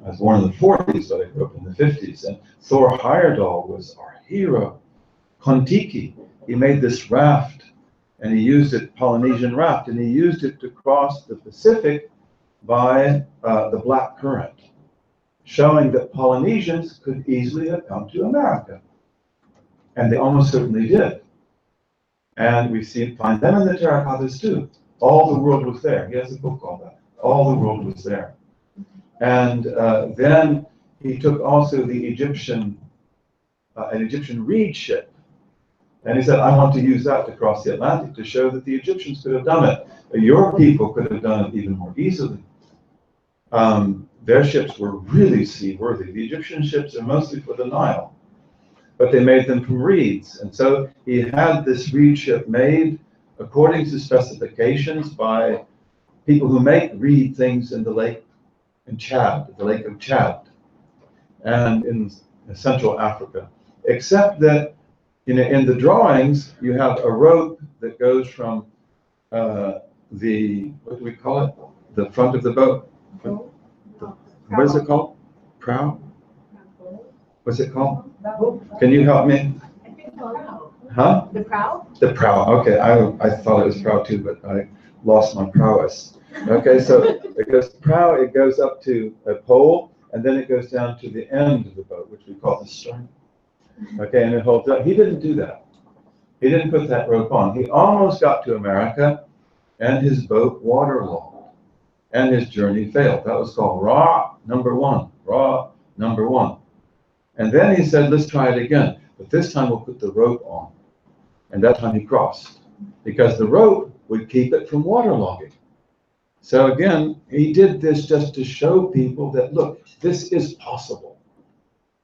I was born in the 40s, but I grew up in the 50s. And Thor Heyerdahl was our hero. Kontiki, he made this raft, and he used it, Polynesian raft, and he used it to cross the Pacific by the Black Current, showing that Polynesians could easily have come to America. And they almost certainly did. And we find them in the terracottas too. All the world was there. He has a book called that. All the world was there. And then he took also the Egyptian, an Egyptian reed ship. And he said, I want to use that to cross the Atlantic to show that the Egyptians could have done it. But your people could have done it even more easily. Their ships were really seaworthy. The Egyptian ships are mostly for the Nile, but they made them from reeds. And so he had this reed ship made according to specifications by people who make reed things in the lake in Chad, the Lake of Chad, and in Central Africa. Except that, in the drawings, you have a rope that goes from what do we call it? The front of the boat. What is it called? Prow? What's it called? Can you help me? I think prow. Huh? The prow? The prow. Okay, I thought it was prow too, but I lost my prowess. Okay, so it goes up to a pole, and then it goes down to the end of the boat, which we call the stern. Okay, and it holds up. He didn't do that. He didn't put that rope on. He almost got to America, and his boat waterlogged, and his journey failed. That was called Raw number one. And then he said, let's try it again. But this time we'll put the rope on. And that time he crossed, because the rope would keep it from waterlogging. So again, he did this just to show people that, look, this is possible.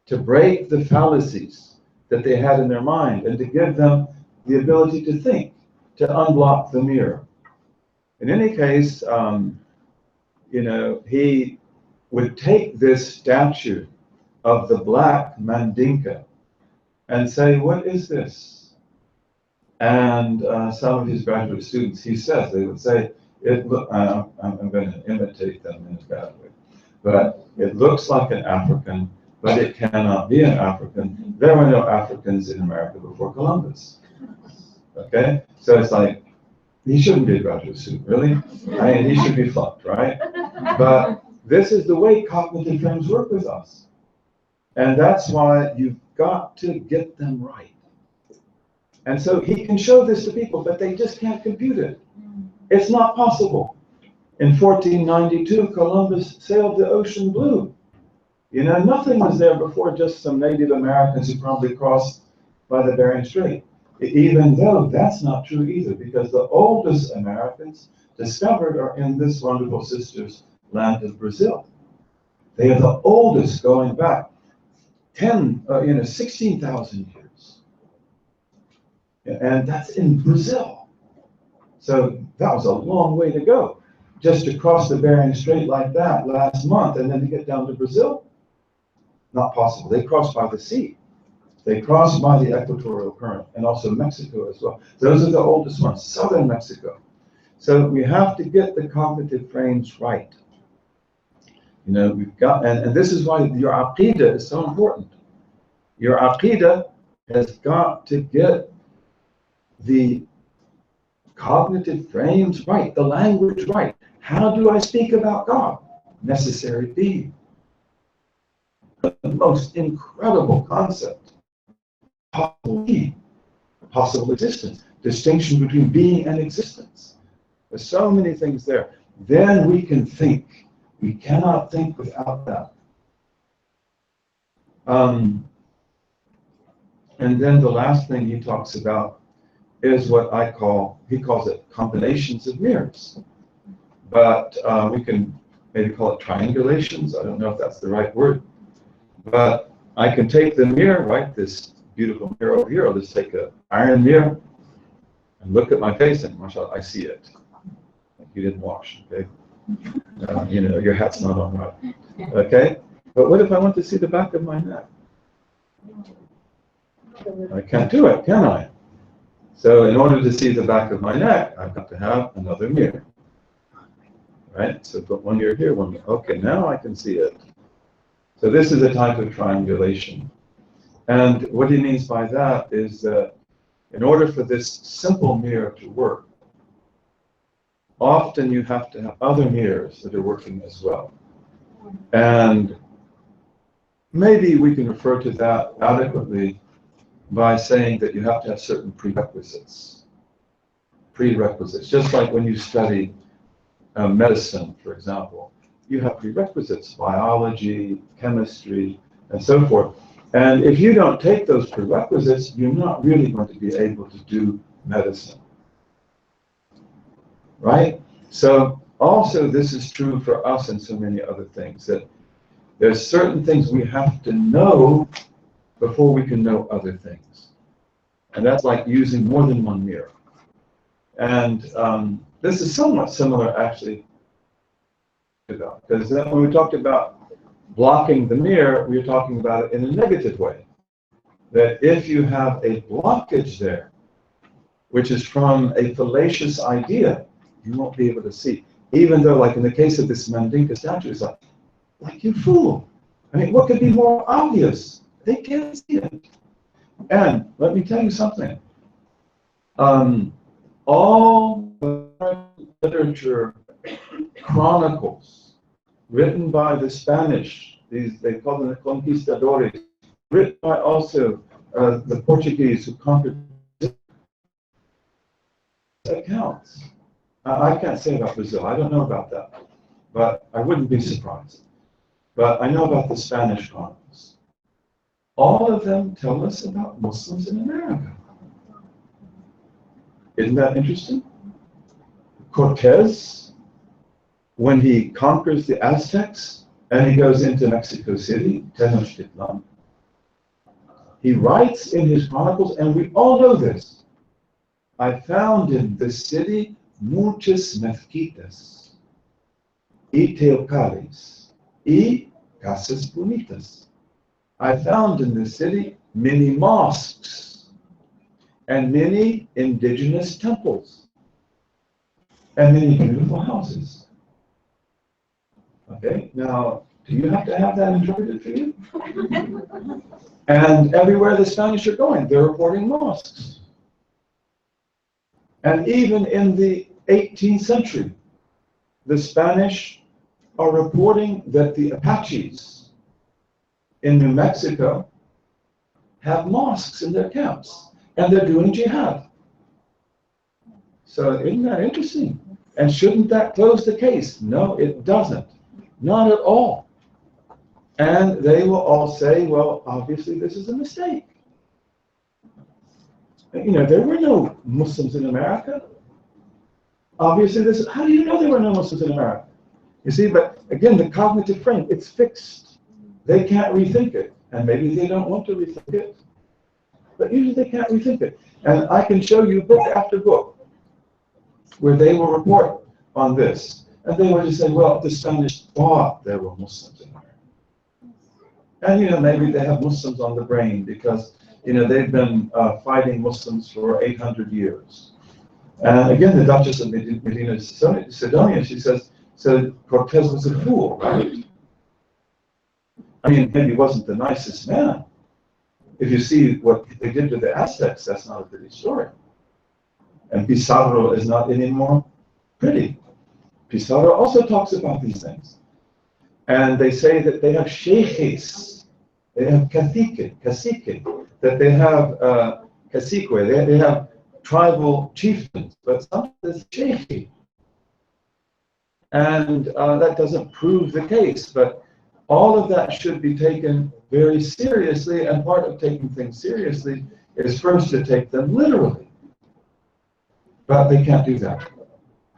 To break the fallacies that they had in their mind and to give them the ability to think, to unblock the mirror. In any case, he would take this statue of the black Mandinka and say, "What is this?" And some of his graduate students, he says, they would say, I'm going to imitate them in a bad way, but it looks like an African, but it cannot be an African. There were no Africans in America before Columbus. Okay? So it's like, he shouldn't be a graduate student, really. I mean, he should be flunked, right? But this is the way cognitive frames work with us. And that's why you've got to get them right. And so he can show this to people, but they just can't compute it. It's not possible. In 1492, Columbus sailed the ocean blue. Nothing was there before, just some Native Americans who probably crossed by the Bering Strait. Even though that's not true either, because the oldest Americans discovered are in this wonderful sister's land of Brazil. They are the oldest, going back 16,000 years. And that's in Brazil. So that was a long way to go, just to cross the Bering Strait like that last month, and then to get down to Brazil. Not possible. They crossed by the sea. They crossed by the equatorial current, and also Mexico as well. Those are the oldest ones, southern Mexico. So we have to get the cognitive frames right. We've got, and this is why your aqidah is so important. Your aqidah has got to get the cognitive frames right, the language right. How do I speak about God? Necessary being. The most incredible concept. Possible being, possible existence, distinction between being and existence. There's so many things there. Then we can think. We cannot think without that. And then the last thing he talks about is what he calls it combinations of mirrors. But we can maybe call it triangulations. I don't know if that's the right word. But I can take the mirror, right, this beautiful mirror over here. I'll just take an iron mirror and look at my face, and mashallah, I see it. You didn't wash, okay? Your hat's not on right. Okay? But what if I want to see the back of my neck? I can't do it, can I? So in order to see the back of my neck, I've got to have another mirror. Right? So put one mirror here, one mirror. Okay, now I can see it. So this is a type of triangulation. And what he means by that is that in order for this simple mirror to work, often you have to have other mirrors that are working as well. And maybe we can refer to that adequately by saying that you have to have certain prerequisites. Prerequisites, just like when you study medicine, for example. You have prerequisites, biology, chemistry, and so forth. And if you don't take those prerequisites, you're not really going to be able to do medicine. Right? So also this is true for us and so many other things, that there's certain things we have to know before we can know other things. And that's like using more than one mirror. And this is somewhat similar, actually, because then when we talked about blocking the mirror, we were talking about it in a negative way. That if you have a blockage there, which is from a fallacious idea, you won't be able to see. Even though, like in the case of this Mandinka statue, it's like you fool. I mean, what could be more obvious? They can't see it. And let me tell you something. All the literature chronicles written by the Spanish, they call them the conquistadores, written by also the Portuguese who conquered accounts. I can't say about Brazil, I don't know about that, but I wouldn't be surprised. But I know about the Spanish chronicles. All of them tell us about Muslims in America. Isn't that interesting? Cortez, when he conquers the Aztecs and he goes into Mexico City, Tenochtitlan, he writes in his chronicles, and we all know this, I found in this city muchas mezquitas y teocallis y casas bonitas. I found in this city many mosques and many indigenous temples and many beautiful houses. Okay, now, do you have to have that interpreted for you? And everywhere the Spanish are going, they're reporting mosques. And even in the 18th century, the Spanish are reporting that the Apaches in New Mexico have mosques in their camps, and they're doing jihad. So isn't that interesting? And shouldn't that close the case? No, it doesn't. Not at all. And they will all say, well, obviously this is a mistake. You know, there were no Muslims in America. Obviously this, how do you know there were no Muslims in America? You see, but again, the cognitive frame, it's fixed. They can't rethink it. And maybe they don't want to rethink it. But usually they can't rethink it. And I can show you book after book where they will report on this. And they will just say, well, the Spanish thought there were Muslims in America. And, you know, maybe they have Muslims on the brain because, you know, they've been fighting Muslims for 800 years. And again, the Duchess of Medina Sidonia, she says, so Cortez was a fool, right? I mean, maybe he wasn't the nicest man. If you see what they did to the Aztecs, that's not a pretty story. And Pizarro is not any more pretty. Pizarro also talks about these things. And they say that they have sheikhs, they have cacique, that they have cacique, they have tribal chieftains, but sometimes it's sheikhi. And that doesn't prove the case, but all of that should be taken very seriously, and part of taking things seriously is first to take them literally. But they can't do that.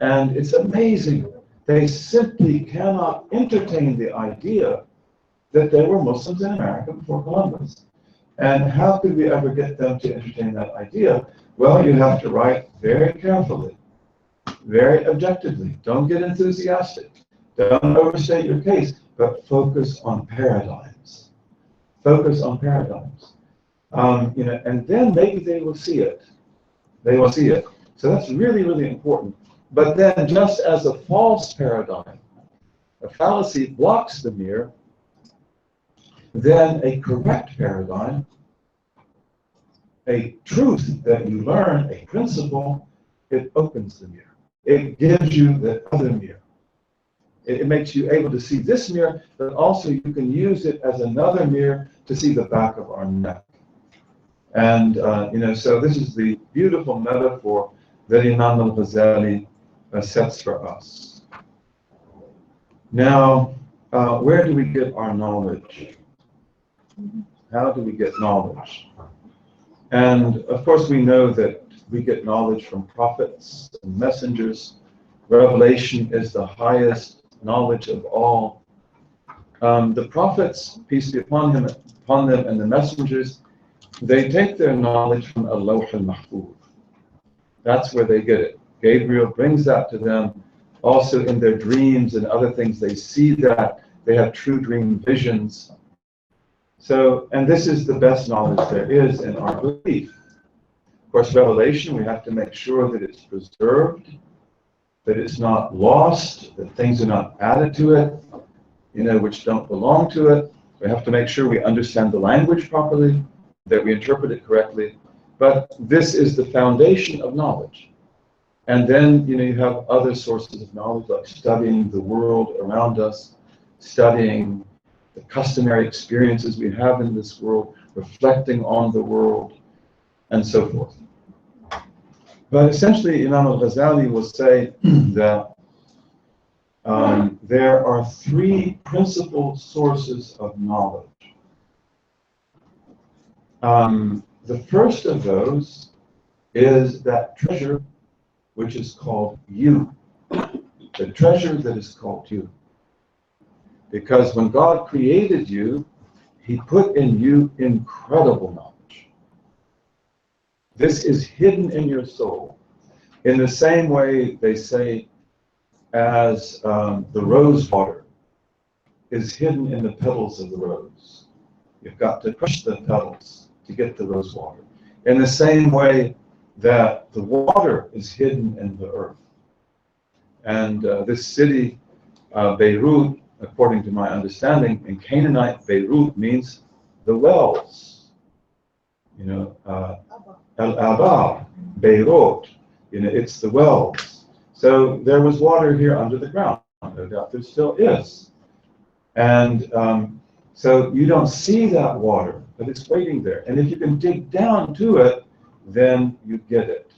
And it's amazing. They simply cannot entertain the idea that there were Muslims in America before Columbus. And how could we ever get them to entertain that idea? Well, you have to write very carefully, very objectively. Don't get enthusiastic. Don't overstate your case, but focus on paradigms. Focus on paradigms. You know, and then maybe they will see it. They will see it. So that's really, really important. But then, just as a false paradigm, a fallacy blocks the mirror, then a correct paradigm, a truth that you learn, a principle, it opens the mirror. It gives you the other mirror. It makes you able to see this mirror, but also you can use it as another mirror to see the back of our neck. And, you know, so this is the beautiful metaphor that Imam al-Ghazali sets for us. Now, where do we get our knowledge? How do we get knowledge? And of course we know that we get knowledge from prophets and messengers. Revelation is the highest knowledge of all. The prophets, peace be upon them, and the messengers, they take their knowledge from al-Lawh al-Mahfuz. That's where they get it. Gabriel brings that to them. Also in their dreams and other things, they see that. They have true dream visions. So, and this is the best knowledge there is in our belief. Of course, revelation, we have to make sure that it's preserved, that it's not lost, that things are not added to it, you know, which don't belong to it. We have to make sure we understand the language properly, that we interpret it correctly. But this is the foundation of knowledge. And then, you know, you have other sources of knowledge, like studying the world around us, studying the customary experiences we have in this world, reflecting on the world, and so forth. But essentially, Imam al-Ghazali will say that there are three principal sources of knowledge. The first of those is that treasure which is called you. The treasure that is called you. Because when God created you, He put in you incredible knowledge. This is hidden in your soul. In the same way, they say, as the rose water is hidden in the petals of the rose. You've got to crush the petals to get the rose water. In the same way that the water is hidden in the earth. And this city, Beirut, according to my understanding, in Canaanite, Beirut means the wells. You know, Al-Aba, Beirut, you know, it's the wells. So there was water here under the ground. No doubt there still is. And so you don't see that water, but it's waiting there. And if you can dig down to it, then you get it.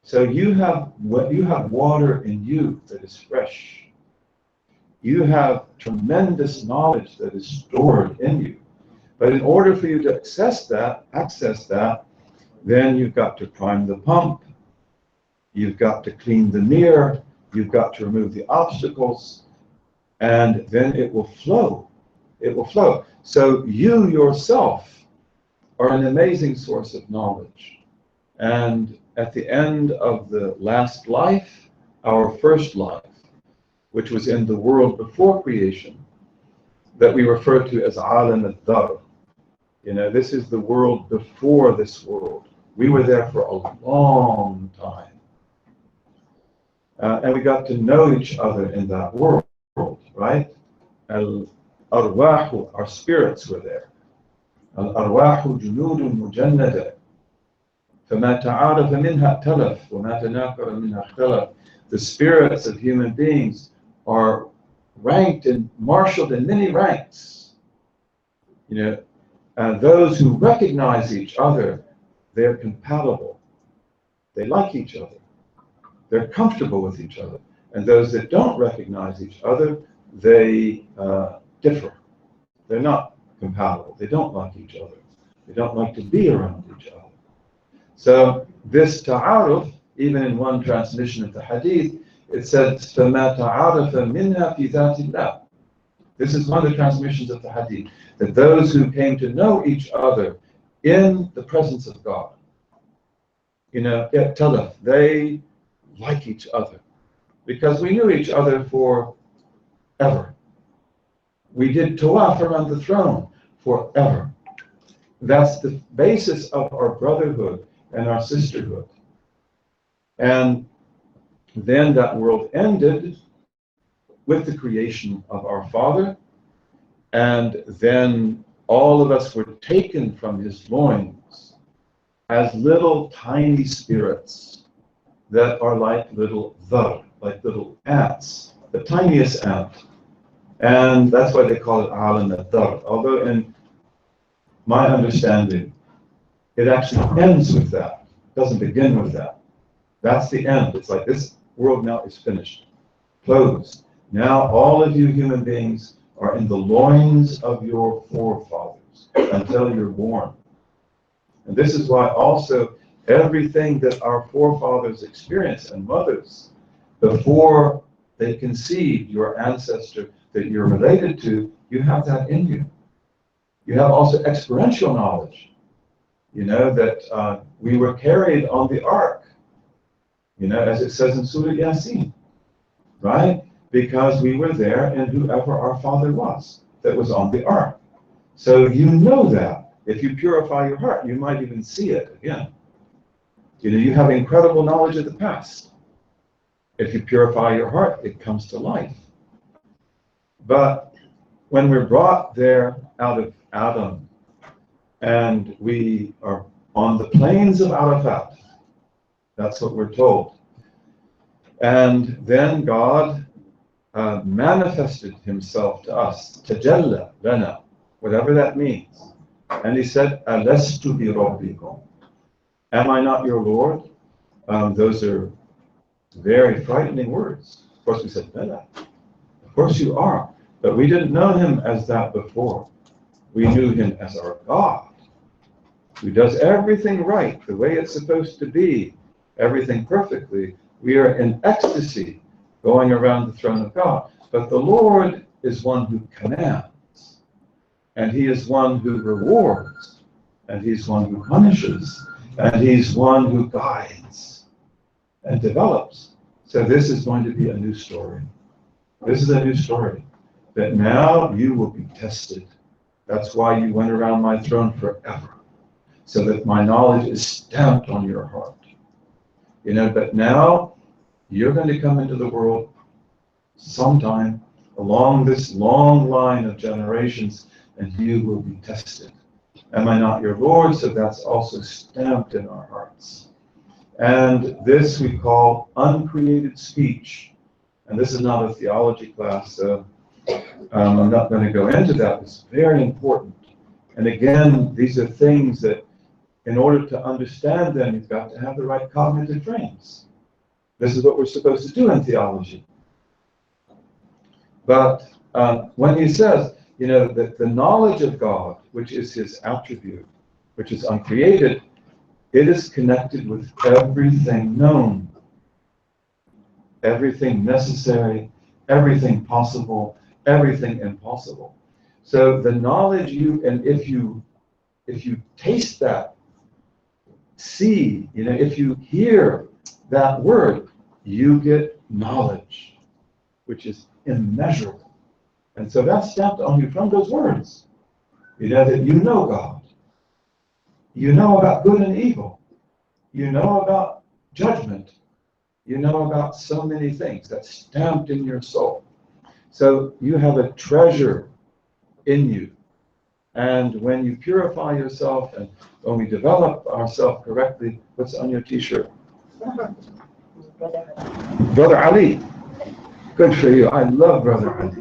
So you have water in you that is fresh. You have tremendous knowledge that is stored in you. But in order for you to access that, then you've got to prime the pump. You've got to clean the mirror. You've got to remove the obstacles. And then it will flow. It will flow. So you yourself are an amazing source of knowledge. And at the end of the last life, our first life, which was in the world before creation, that we refer to as Alam al-Dar. You know, this is the world before this world. We were there for a long time. And we got to know each other in that world, right? Al-Arwahu, our spirits were there. Al-Arwahu junudun mujannada. فَمَا تَعَارَفَ مِنْهَا اَتَلَفْ وَمَا تَنَاكَرَ مِنْهَا اخْتَلَفْ. The spirits of human beings are ranked and marshaled in many ranks. You know, those who recognize each other, they're compatible. They like each other. They're comfortable with each other. And those that don't recognize each other, they differ. They're not compatible. They don't like each other. They don't like to be around each other. So this ta'aruf, even in one transmission of the hadith, it says, فَمَا تَعَارَفَ مِنْهَا فِي ذَاتِ اللَّهِ. This is one of the transmissions of the hadith, that those who came to know each other in the presence of God, you know, they like each other, because we knew each other forever. We did tawaf around the throne forever. That's the basis of our brotherhood and our sisterhood. And then that world ended with the creation of our Father, and then all of us were taken from his loins as little tiny spirits that are like little dhar, like little ants, the tiniest ant. And that's why they call it alam al-dhar. Although in my understanding, it actually ends with that. It doesn't begin with that. That's the end. It's like this world now is finished, closed. Now all of you human beings are in the loins of your forefathers until you're born. And this is why also everything that our forefathers experienced and mothers, before they conceived your ancestor that you're related to, you have that in you. You have also experiential knowledge. You know that we were carried on the ark, you know, as it says in Surah Yasin, right? Because we were there and whoever our father was that was on the ark. So you know that. If you purify your heart, you might even see it again. You know, you have incredible knowledge of the past. If you purify your heart, it comes to life. But when we're brought there out of Adam, and we are on the plains of Arafat, that's what we're told. And then God manifested himself to us, tajalla lana, whatever that means. And he said, Alastu bi rabbikum? Am I not your Lord? Those are very frightening words. Of course we said, Bala. Of course you are. But we didn't know him as that before. We knew him as our God, who does everything right, the way it's supposed to be, everything perfectly. We are in ecstasy going around the throne of God. But the Lord is one who commands, and he is one who rewards, and he's one who punishes. And he's one who guides and develops. So this is going to be a new story. This is a new story. That now you will be tested. That's why you went around my throne forever. So that my knowledge is stamped on your heart. But now you're going to come into the world sometime along this long line of generations, and you will be tested. Am I not your Lord? So that's also stamped in our hearts. And this we call uncreated speech. And this is not a theology class, so I'm not going to go into that. It's very important. And again, these are things that, in order to understand them, you've got to have the right cognitive frames. This is what we're supposed to do in theology. But when he says, that the knowledge of God, which is his attribute, which is uncreated, it is connected with everything known, everything necessary, everything possible, everything impossible. So the knowledge and if you taste that, see, if you hear that word, you get knowledge, which is immeasurable. And so that's stamped on you from those words. That you know God. You know about good and evil. You know about judgment. You know about so many things that's stamped in your soul. So you have a treasure in you. And when you purify yourself and when we develop ourselves correctly, what's on your t-shirt? Brother Ali. Good for you. I love Brother Ali.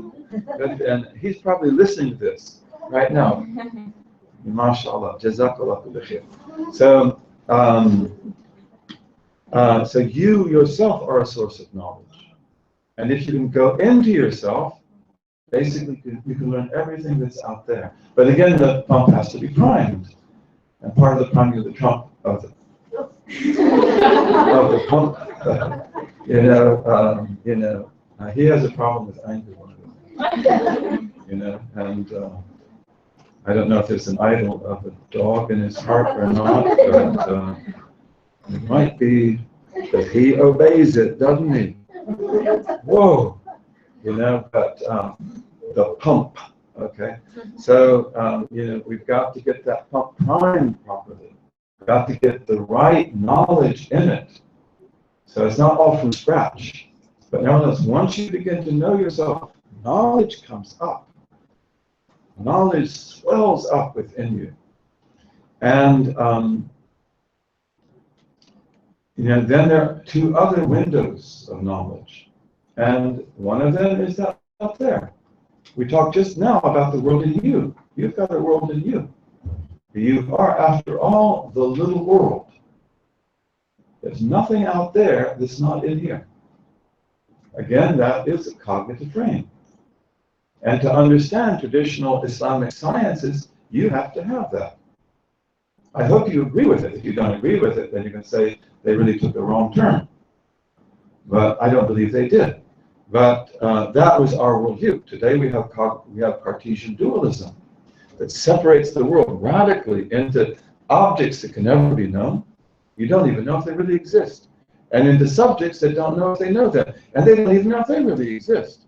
And he's probably listening to this right now. MashaAllah. Jazakallah kulli khair. So you yourself are a source of knowledge. And if you can go into yourself, basically you can learn everything that's out there. But again, the pump has to be primed. And part of the priming of the pump, he has a problem with anger, one of them. And I don't know if there's an idol of a dog in his heart or not, but it might be that he obeys it, doesn't he? Whoa! But the pump, okay? So, we've got to get that pump primed properly. We've got to get the right knowledge in it. So it's not all from scratch. But nevertheless, once you begin to know yourself, knowledge comes up. Knowledge swells up within you. And then there are two other windows of knowledge. And one of them is that up there. We talked just now about the world in you. You've got a world in you. You are, after all, the little world. There's nothing out there that's not in here. Again, that is a cognitive frame. And to understand traditional Islamic sciences, you have to have that. I hope you agree with it. If you don't agree with it, then you can say they really took the wrong turn. But I don't believe they did. But that was our worldview. Today we have Cartesian dualism that separates the world radically into objects that can never be known. You don't even know if they really exist. And into subjects that don't know if they know them. And they don't even know if they really exist.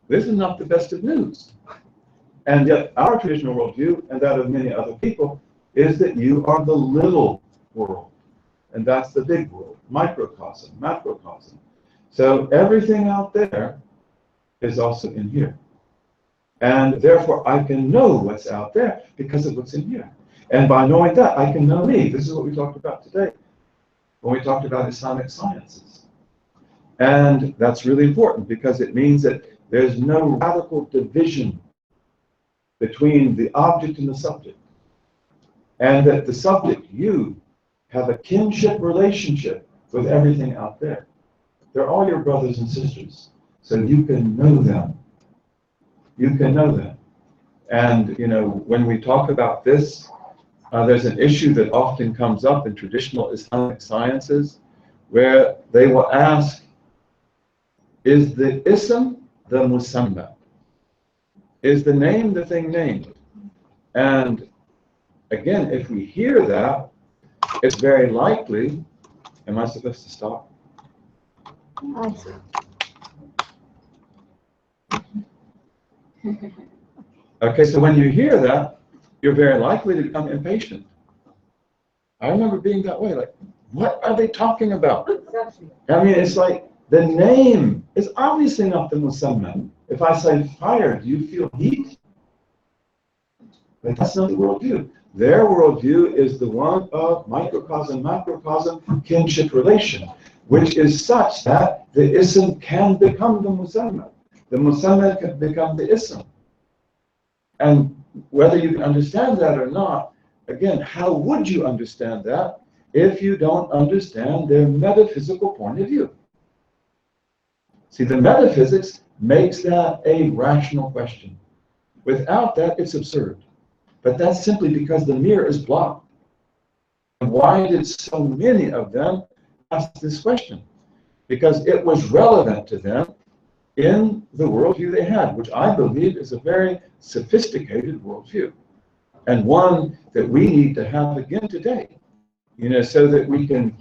This is not the best of news. And yet our traditional worldview, and that of many other people, is that you are the little world. And that's the big world, microcosm, macrocosm. So everything out there is also in here. And therefore I can know what's out there because of what's in here. And by knowing that, I can know me. This is what we talked about today when we talked about Islamic sciences. And that's really important because it means that there's no radical division between the object and the subject. And that the subject, you, have a kinship relationship with everything out there. They're all your brothers and sisters. So you can know them. You can know them. And, when we talk about this, there's an issue that often comes up in traditional Islamic sciences where they will ask, is the ism the musamma? Is the name the thing named? And again, if we hear that, it's very likely, am I supposed to stop? I see. Okay, so when you hear that, you're very likely to become impatient. I remember being that way, like, what are they talking about? I mean, it's like the name is obviously not the musamma. If I say fire, do you feel heat? But that's not the worldview. Their worldview is the one of microcosm, macrocosm, kinship relation, which is such that the ism can become the musamma. The musamma can become the ism. And whether you can understand that or not, again, how would you understand that if you don't understand their metaphysical point of view? See, the metaphysics makes that a rational question. Without that, it's absurd. But that's simply because the mirror is blocked. Why did so many of them ask this question? Because it was relevant to them in the worldview they had, which I believe is a very sophisticated worldview, and one that we need to have again today, so that we can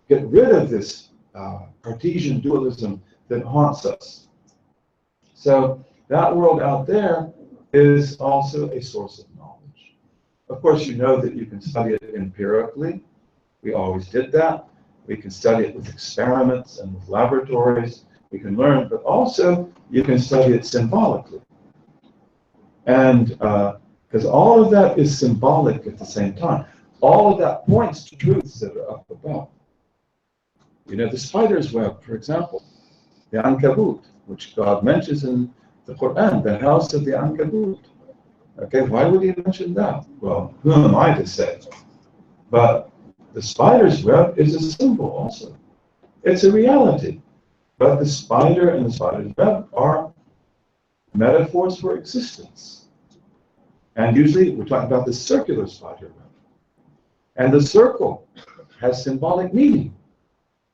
get rid of this Cartesian dualism that haunts us. So that world out there is also a source of knowledge. Of course, you know that you can study it empirically. We always did that. We can study it with experiments and with laboratories. We can learn, but also you can study it symbolically. And because all of that is symbolic at the same time. All of that points to truths that are up above. The spider's web, for example, the Ankabut, which God mentions in the Quran, the house of the Ankabut. Okay, why would he mention that? Well, who am I to say? But the spider's web is a symbol also. It's a reality. But the spider and the spider's web are metaphors for existence. And usually we're talking about the circular spider web. And the circle has symbolic meaning.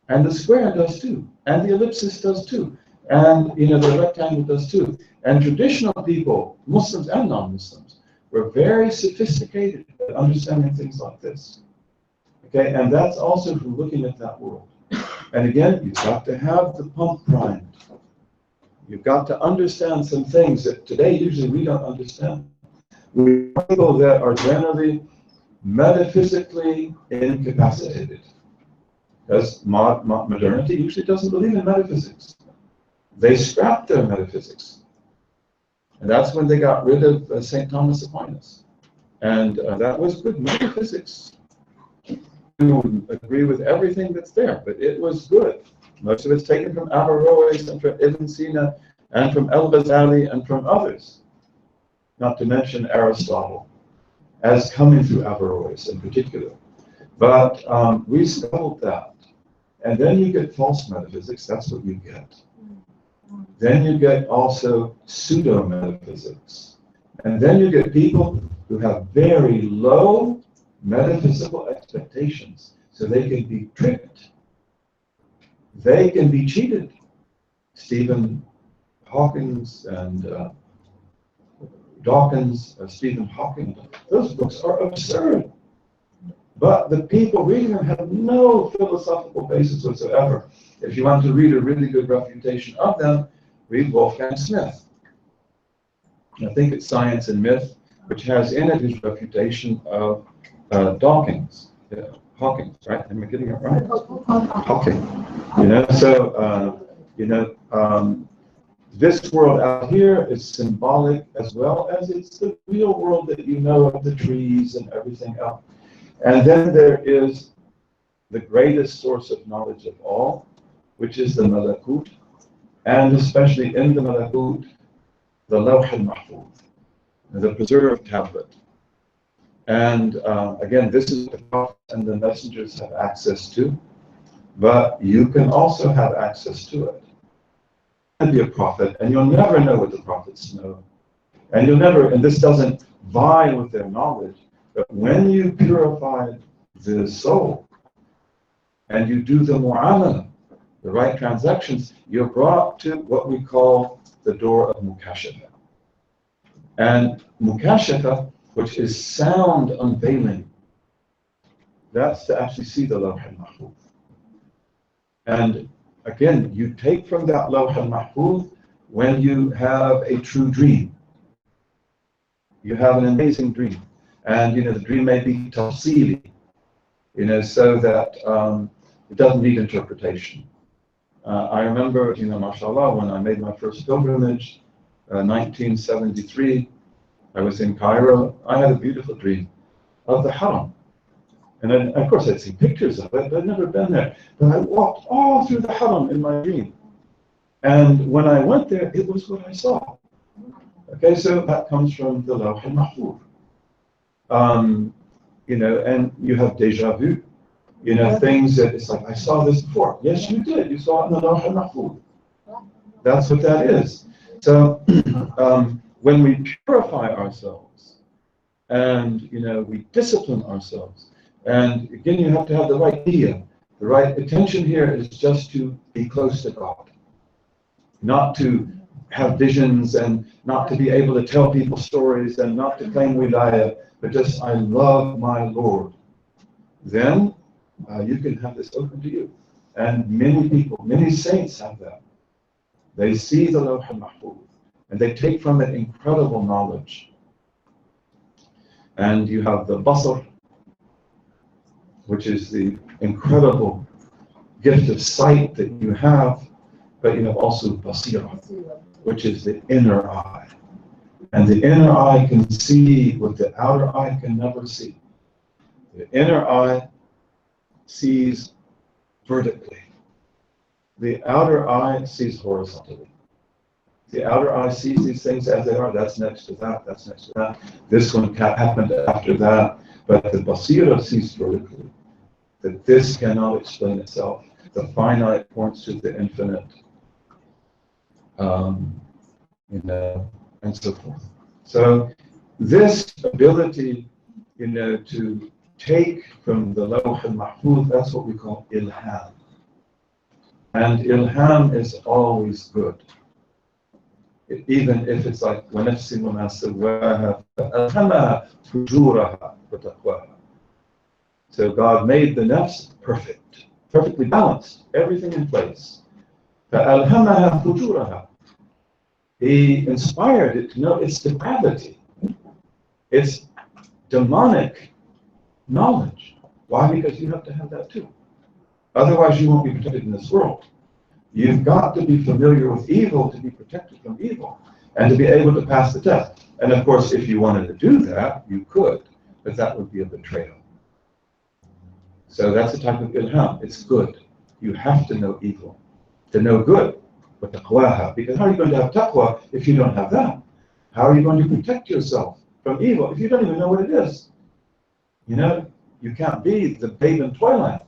And the square does too. And the ellipsis does too. And the rectangle does too. And traditional people, Muslims and non-Muslims, were very sophisticated at understanding things like this. Okay, and that's also from looking at that world. And again, you've got to have the pump primed. You've got to understand some things that today usually we don't understand. We are people that are generally metaphysically incapacitated. Because modernity usually doesn't believe in metaphysics. They scrapped their metaphysics. And that's when they got rid of St. Thomas Aquinas. And that was good metaphysics. To agree with everything that's there, but it was good. Most of it's taken from Averroes and from Ibn Sina and from El-Ghazali and from others, not to mention Aristotle, as coming through Averroes in particular. But we scuttled that. And then you get false metaphysics, that's what you get. Then you get also pseudo-metaphysics. And then you get people who have very low metaphysical expectations, so they can be tricked. They can be cheated. Stephen Hawkins and Dawkins, Stephen Hawking, those books are absurd. But the people reading them have no philosophical basis whatsoever. If you want to read a really good refutation of them, read Wolfgang Smith. I think it's Science and Myth, which has in it his refutation of Dawkins, Hawkins, right? Am I getting it right? Hawking. This world out here is symbolic as well as it's the real world that you know of the trees and everything else. And then there is the greatest source of knowledge of all, which is the Malakut, and especially in the Malakut, the Lawh al-Mahfuz, the preserved tablet. And again, this is what the prophets and the messengers have access to, but you can also have access to it. You can be a prophet, and you'll never know what the prophets know. And you'll never, and this doesn't vie with their knowledge, but when you purify the soul, and you do the mu'amala, the right transactions, you're brought to what we call the door of mukashafa. And mukashafa which is sound unveiling. That's to actually see the Lawh al-Mahfuz. And again, you take from that Lawh al-Mahfuz when you have a true dream. You have an amazing dream. And the dream may be tafsili, so that it doesn't need interpretation. I remember, mashallah, when I made my first pilgrimage, 1973, I was in Cairo. I had a beautiful dream of the Haram. And then, of course, I'd seen pictures of it, but I'd never been there. But I walked all through the Haram in my dream. And when I went there, it was what I saw. Okay, so that comes from the Lawh al-Mahfuz. And you have deja vu. Things that it's like, I saw this before. Yes, you did. You saw it in the Lawh al-Mahfuz. That's what that is. So when we purify ourselves and, we discipline ourselves, and again, you have to have the right idea. The right attention here is just to be close to God, not to have visions and not to be able to tell people stories and not to claim wilayah, but just, I love my Lord. Then you can have this open to you. And many people, many saints have that. They see the Lawh al-Mahfuz and they take from it incredible knowledge. And you have the basar, which is the incredible gift of sight that you have, but you have also basira, which is the inner eye. And the inner eye can see what the outer eye can never see. The inner eye sees vertically. The outer eye sees horizontally. The outer eye sees these things as they are. That's next to that. That's next to that. This one happened after that. But the basira sees vertically. That this cannot explain itself. The finite points to the infinite. And so forth. So this ability, to take from the Lawh al-Mahfuz, that's what we call ilham. And ilham is always good. Even if it's like وَنَفْسٍ وَمَا سَوَّاهَا فَأَلْهَمَهَا فُجُورَهَا وَتَقْوَاهَا. So God made the nafs perfect, perfectly balanced, everything in place. فَأَلْهَمَهَا فُجُورَهَا. He inspired it to know its depravity, its demonic knowledge. Why? Because you have to have that too. Otherwise, you won't be protected in this world. You've got to be familiar with evil to be protected from evil and to be able to pass the test. And of course, if you wanted to do that, you could, but that would be a betrayal. So that's a type of ilham. It's good. You have to know evil to know good. But taqwaha, because how are you going to have taqwa if you don't have that? How are you going to protect yourself from evil if you don't even know what it is? You can't be the babe in toyland.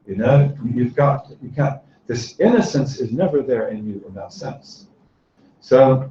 You can't. This innocence is never there in you in that sense. So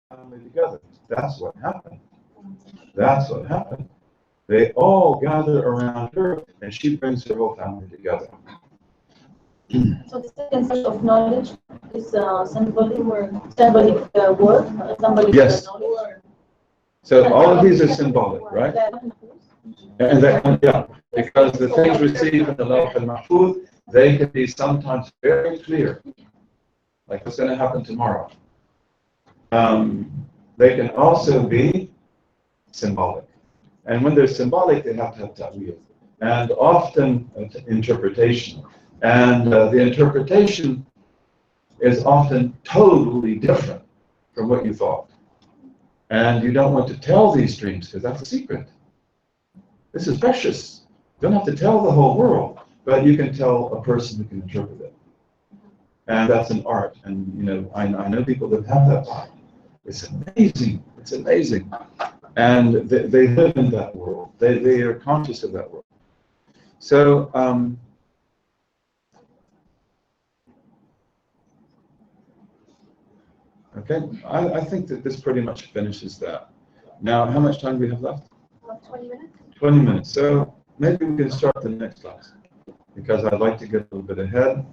family together. That's what happened. That's what happened. They all gather around her, and she brings her whole family together. So the second set of knowledge is symbolic word, symbolic Yes. knowledge. So all of these are symbolic, right? And yeah, because the things received in the Lawh al-Mahfuz, they can be sometimes very clear, like what's going to happen tomorrow. They can also be symbolic. And when they're symbolic, they have to have ta'wil. And often interpretation. And the interpretation is often totally different from what you thought. And you don't want to tell these dreams because that's a secret. This is precious. You don't have to tell the whole world, but you can tell a person who can interpret it. And that's an art. And you know, I know people that have that art. It's amazing. It's amazing. And they live in that world. They are conscious of that world. So, okay, I think that this pretty much finishes that. Now, how much time do we have left? About 20 minutes. 20 minutes. So maybe we can start the next class because I'd like to get a little bit ahead.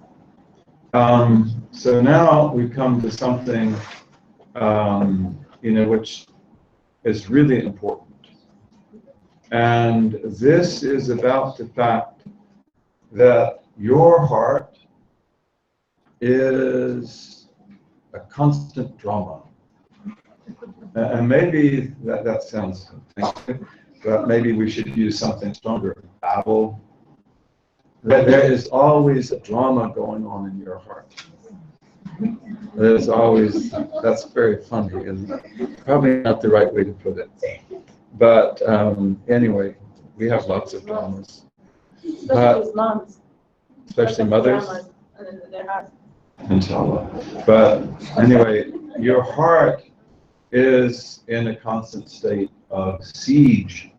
So now we come to something, you know, which is really important. And this is about the fact that your heart is a constant drama. And maybe that sounds good, but maybe we should use something stronger. Babel. There is always a drama going on in your heart. There's always, that's very funny, and probably not the right way to put it. But anyway, we have lots of dramas. Especially with moms. Especially mothers. Their heart. Inshallah. But anyway, your heart is in a constant state of siege,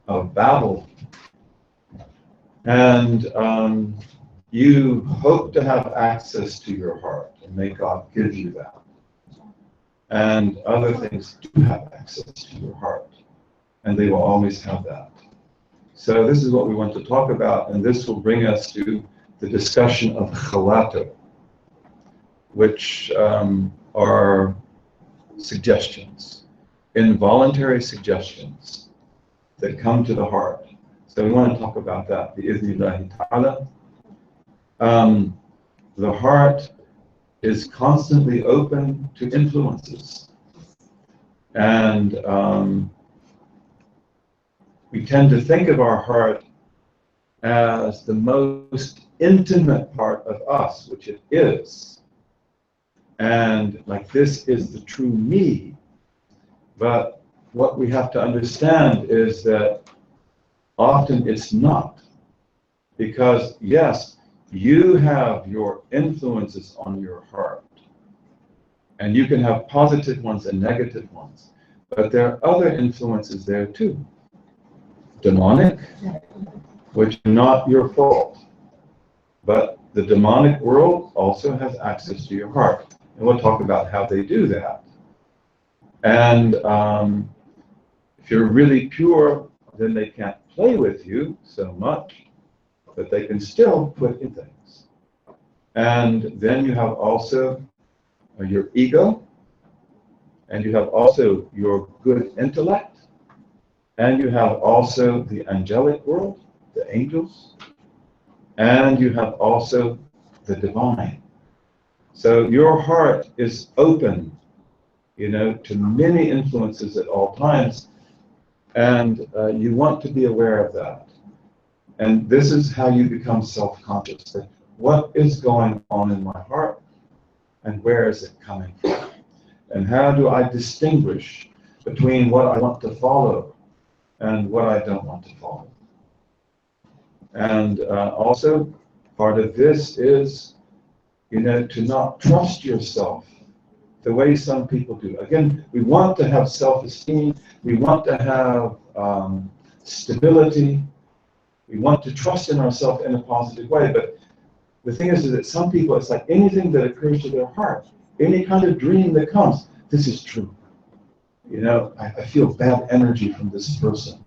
of battle. And you hope to have access to your heart, and may God give you that. And other things do have access to your heart, and they will always have that. So this is what we want to talk about, and this will bring us to the discussion of khawatir, which are suggestions, involuntary suggestions that come to the heart. So we want to talk about that, bi-idhnillahi ta'ala. The heart is constantly open to influences. And we tend to think of our heart as the most intimate part of us, which it is. And like this is the true me. But what we have to understand is that often it's not. Because yes, you have your influences on your heart. And you can have positive ones and negative ones. But there are other influences there too. Demonic, which are not your fault. But the demonic world also has access to your heart. And we'll talk about how they do that. And if you're really pure, then they can't play with you so much, but they can still put in things. And then you have also your ego, and you have also your good intellect, and you have also the angelic world, the angels, and you have also the divine. So your heart is open, you know, to many influences at all times, and you want to be aware of that. And this is how you become self-conscious. What is going on in my heart, and where is it coming from? And how do I distinguish between what I want to follow and what I don't want to follow? And also, part of this is, you know, to not trust yourself the way some people do. Again, we want to have self-esteem. We want to have stability. We want to trust in ourselves in a positive way. But the thing is that some people, it's like anything that occurs to their heart, any kind of dream that comes, this is true. You know, I feel bad energy from this person.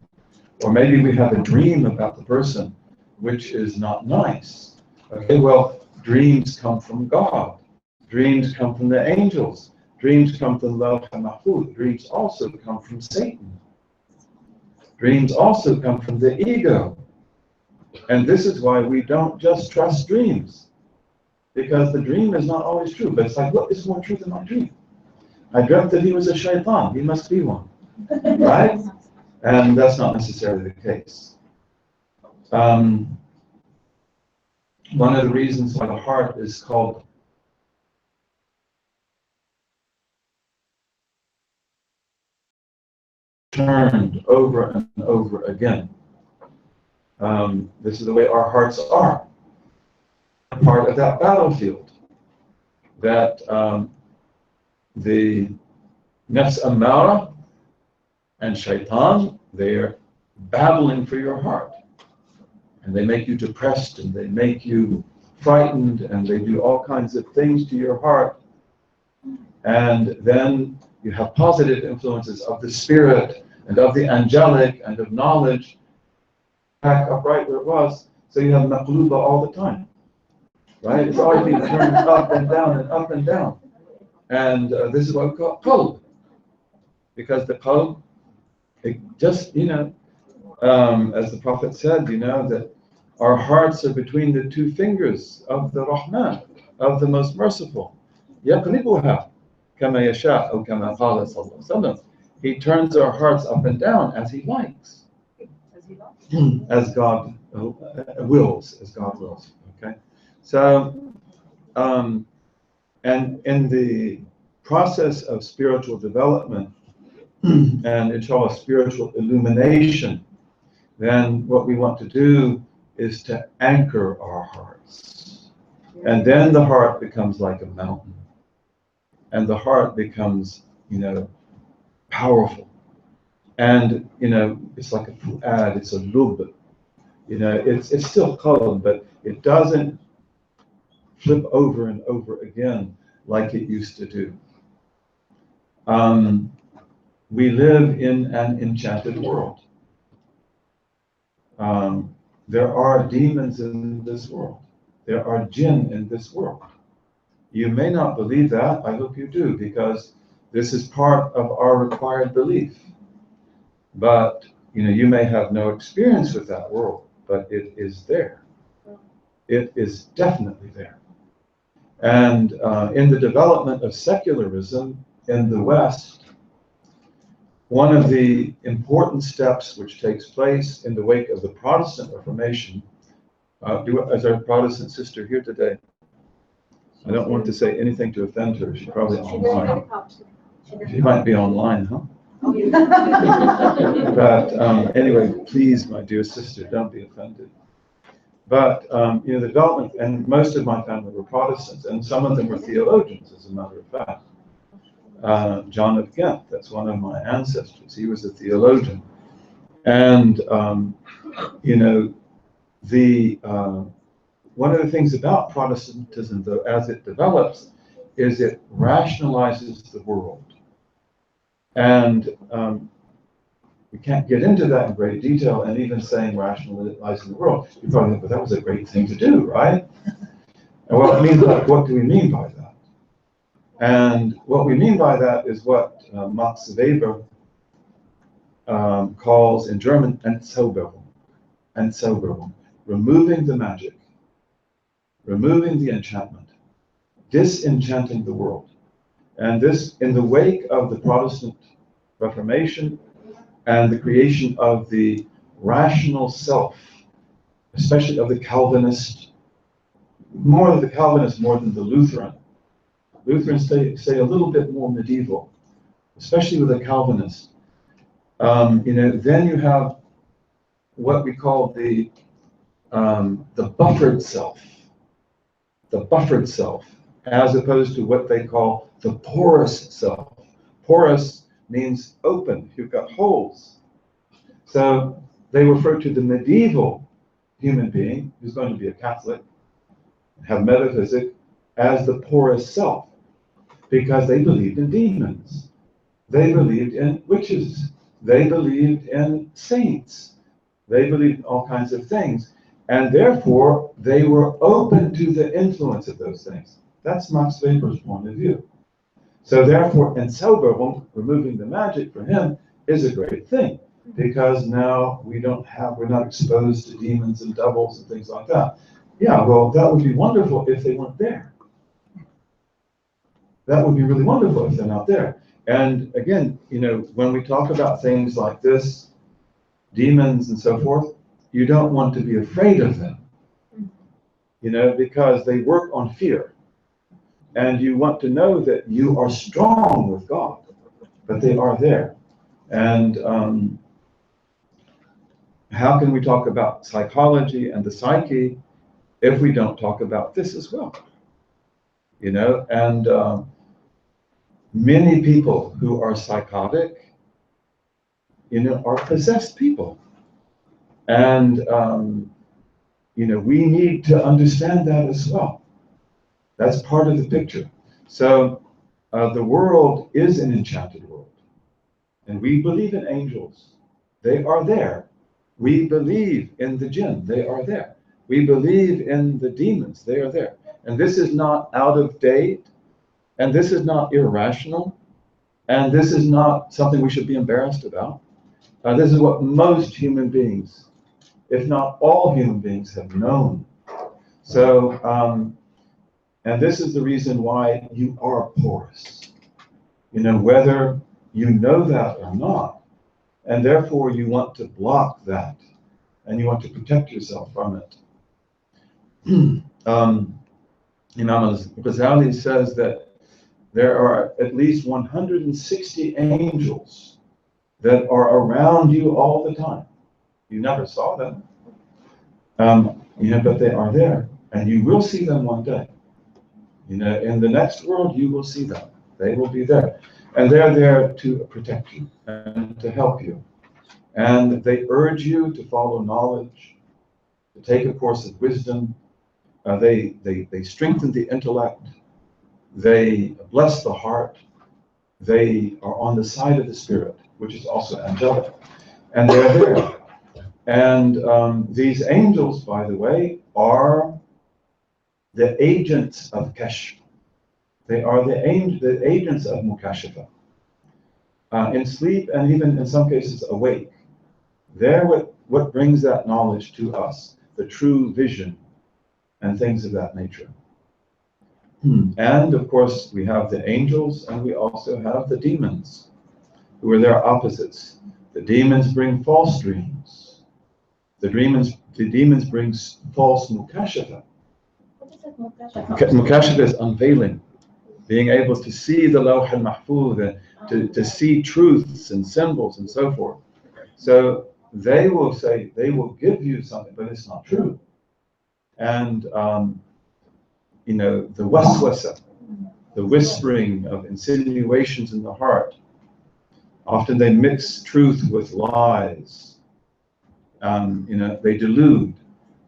Or maybe we have a dream about the person, which is not nice. Okay, well, dreams come from God. Dreams come from the angels. Dreams come from Lawh Mahfuz. Dreams also come from Satan. Dreams also come from the ego. And this is why we don't just trust dreams. Because the dream is not always true. But it's like, what is more true than my dream? I dreamt that he was a shaitan. He must be one. Right? And that's not necessarily the case. One of the reasons why the heart is called turned over and over again. This is the way our hearts are. Part of that battlefield. That the nafs ammara and shaitan, they're battling for your heart. And they make you depressed, and they make you frightened, and they do all kinds of things to your heart. And then you have positive influences of the spirit, and of the angelic, and of knowledge, back up right where it was, so you have maqluba all the time. Right? It's always being turned up and down and up and down. And this is what we call qalb. Because the qalb, it just, you know, as the Prophet said, you know, that our hearts are between the two fingers of the Rahman, of the Most Merciful. يَقْلِبُهَا كَمَا يَشَاءُ أَوْ كَمَا قَالَ صَلَّى اللَّهُ عَلَيْهِ وَسَلَّمَ. He turns our hearts up and down as He likes. As God wills, as God wills. Okay? So, and in the process of spiritual development, and inshallah spiritual illumination, then what we want to do is to anchor our hearts. And then the heart becomes like a mountain. And the heart becomes, you know, powerful. And, you know, it's like a fu'ad, it's a lub. You know, it's still qalb, but it doesn't flip over and over again like it used to do. We live in an enchanted world. There are demons in this world. There are jinn in this world. You may not believe that. I hope you do, because this is part of our required belief. But, you know, you may have no experience with that world, but it is there. It is definitely there. And in the development of secularism in the West, one of the important steps which takes place in the wake of the Protestant Reformation, as our Protestant sister here today, I don't want to say anything to offend her. She's probably online. She might be online, huh? But anyway, please, my dear sister, don't be offended. But you know, the development, and most of my family were Protestants, and some of them were theologians, as a matter of fact. John of Ghent, that's one of my ancestors. He was a theologian. And, you know, one of the things about Protestantism, though, as it develops, is it rationalizes the world. And we can't get into that in great detail, and even saying rationalizing the world, you probably think, but that was a great thing to do, right? And what do we mean by that? And what we mean by that is what Max Weber calls in German Entzauberung, removing the magic, removing the enchantment, disenchanting the world. And this, in the wake of the Protestant Reformation and the creation of the rational self, especially of the Calvinist, more of the Calvinist more than the Lutheran. Lutherans say a little bit more medieval, especially with the Calvinist. You know, then you have what we call the buffered self, as opposed to what they call the porous self. Porous means open, you've got holes. So they refer to the medieval human being, who's going to be a Catholic, have metaphysics, as the porous self. because they believed in demons. They believed in witches. They believed in saints. They believed in all kinds of things. And therefore, they were open to the influence of those things. That's Max Weber's point of view. So therefore, Entzauberung, removing the magic for him, is a great thing. Because now we're not exposed to demons and devils and things like that. Yeah, well, that would be wonderful if they weren't there. That would be really wonderful if they're not there. And again, when we talk about things like this, demons and so forth, you don't want to be afraid of them, because they work on fear. And you want to know that you are strong with God, but they are there. And how can we talk about psychology and the psyche if we don't talk about this as well? And many people who are psychotic, are possessed people. And, we need to understand that as well. That's part of the picture. So the world is an enchanted world. And we believe in angels. They are there. We believe in the jinn. They are there. We believe in the demons. They are there. And this is not out of date. And this is not irrational. And this is not something we should be embarrassed about. This is what most human beings, if not all human beings, have known. So, and this is the reason why you are porous. Whether you know that or not. And therefore you want to block that. And you want to protect yourself from it. Imam Ghazali says that there are at least 160 angels that are around you all the time. You never saw them, but they are there, and you will see them one day. In the next world, you will see them. They will be there, and they're there to protect you and to help you. And they urge you to follow knowledge, to take a course of wisdom. They strengthen the intellect. They bless the heart. They are on the side of the spirit, which is also angelic. And they're there. And these angels, by the way, are the agents of Kashf. They are the agents of Mukashafa. In sleep and even in some cases awake. They're what brings that knowledge to us, the true vision and things of that nature. And of course, we have the angels and we also have the demons, who are their opposites. The demons bring false dreams. The demons bring false mukashafa. What is it, Mukashafa? Mukashafa is unveiling, being able to see the lawh al-mahfuz, to see truths and symbols and so forth. So they will say, they will give you something, but it's not true. And the waswasa, the whispering of insinuations in the heart. Often they mix truth with lies. They delude.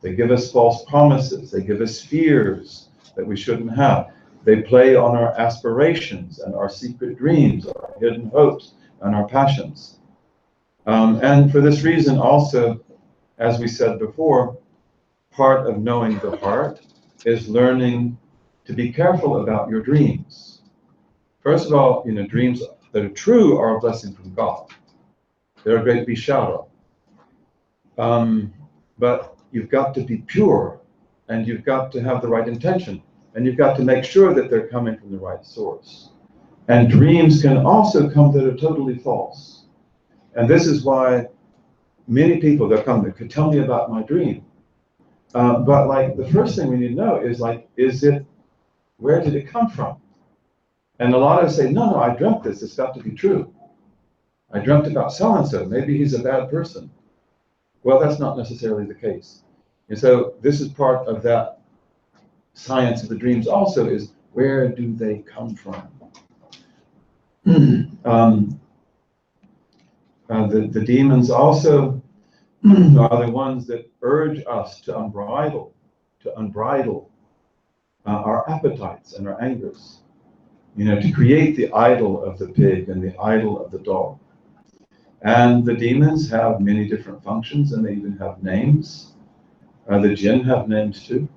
They give us false promises. They give us fears that we shouldn't have. They play on our aspirations and our secret dreams, our hidden hopes and our passions. And for this reason also, as we said before, part of knowing the heart is learning to be careful about your dreams. First of all, dreams that are true are a blessing from God. They're a great bishara. But you've got to be pure, and you've got to have the right intention, and you've got to make sure that they're coming from the right source. And dreams can also come that are totally false. And this is why many people that come, that could tell me about my dream. But like the first thing we need to know is where did it come from? And a lot of us say, no, I dreamt this, it's got to be true. I dreamt about so-and-so, maybe he's a bad person. Well, that's not necessarily the case. And so this is part of that science of the dreams also, is where do they come from? The demons also are the ones that urge us to unbridle our appetites and our angers. to create the idol of the pig and the idol of the dog. And the demons have many different functions, and they even have names. The jinn have names too.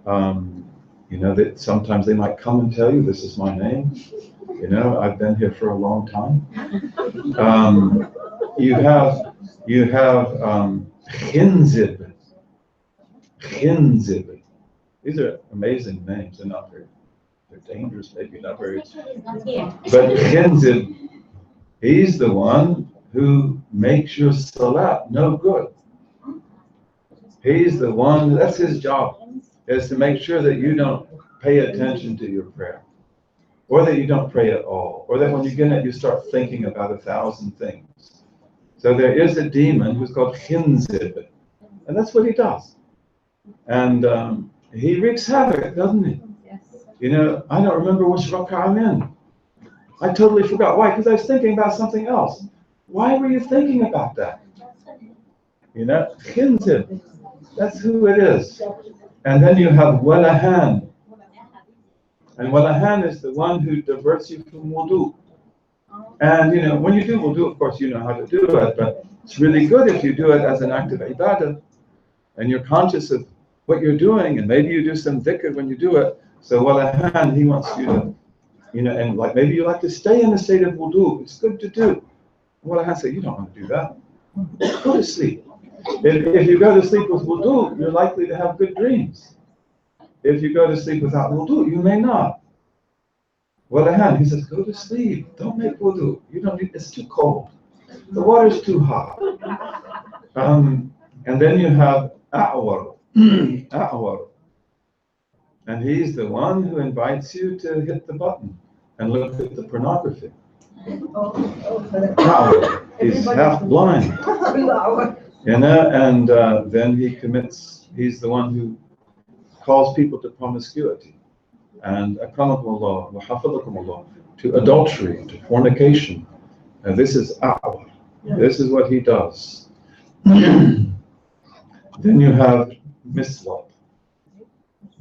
That sometimes they might come and tell you, this is my name. I've been here for a long time. You have Khinzib. Khinzib. These are amazing names. They're dangerous, maybe not very. But Khinzib, he's the one who makes your salat no good. He's the one, that's his job, is to make sure that you don't pay attention to your prayer. Or that you don't pray at all. Or that when you get it, you start thinking about 1,000 things. So there is a demon who's called Khinzib. And that's what he does. And he wreaks havoc, doesn't he? Yes. I don't remember which rak'ah I'm in. I totally forgot. Why? Because I was thinking about something else. Why were you thinking about that? Khinzib. That's who it is. And then you have Walahan. And Walahan is the one who diverts you from wudu. And when you do wudu, of course you know how to do it, but it's really good if you do it as an act of ibadah, and you're conscious of what you're doing, and maybe you do some dhikr when you do it. So Walahan, he wants you to, and like maybe you like to stay in a state of wudu. It's good to do. Walahan said, you don't want to do that. Go to sleep. If you go to sleep with wudu, you're likely to have good dreams. If you go to sleep without wudu, you may not. Walahan, he says, go to sleep. Don't make wudu. You don't need. It's too cold. The water's too hot. And then you have A'war. A'war. And he's the one who invites you to hit the button and look at the pornography. A'war. He's half blind. And then he's the one who calls people to promiscuity and akramakumullah wa hafidhakumullah, to adultery, to fornication. And this is A'war. This is what he does. Then you have Miswat.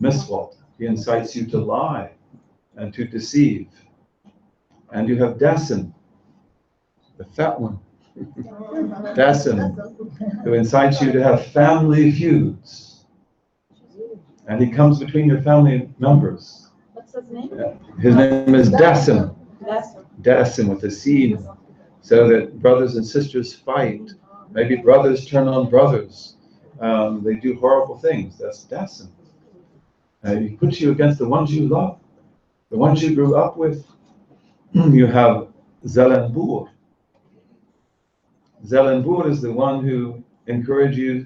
Miswat. He incites you to lie and to deceive. And you have Dasim, the fat one. Dasim, who incites you to have family feuds. And he comes between your family members. What's his name? His name is Dasim. Dasim with a seed. So that brothers and sisters fight. Maybe brothers turn on brothers. They do horrible things. That's Dasim. He puts you against the ones you love, the ones you grew up with. You have Zalanbur. Zalanbur is the one who encourages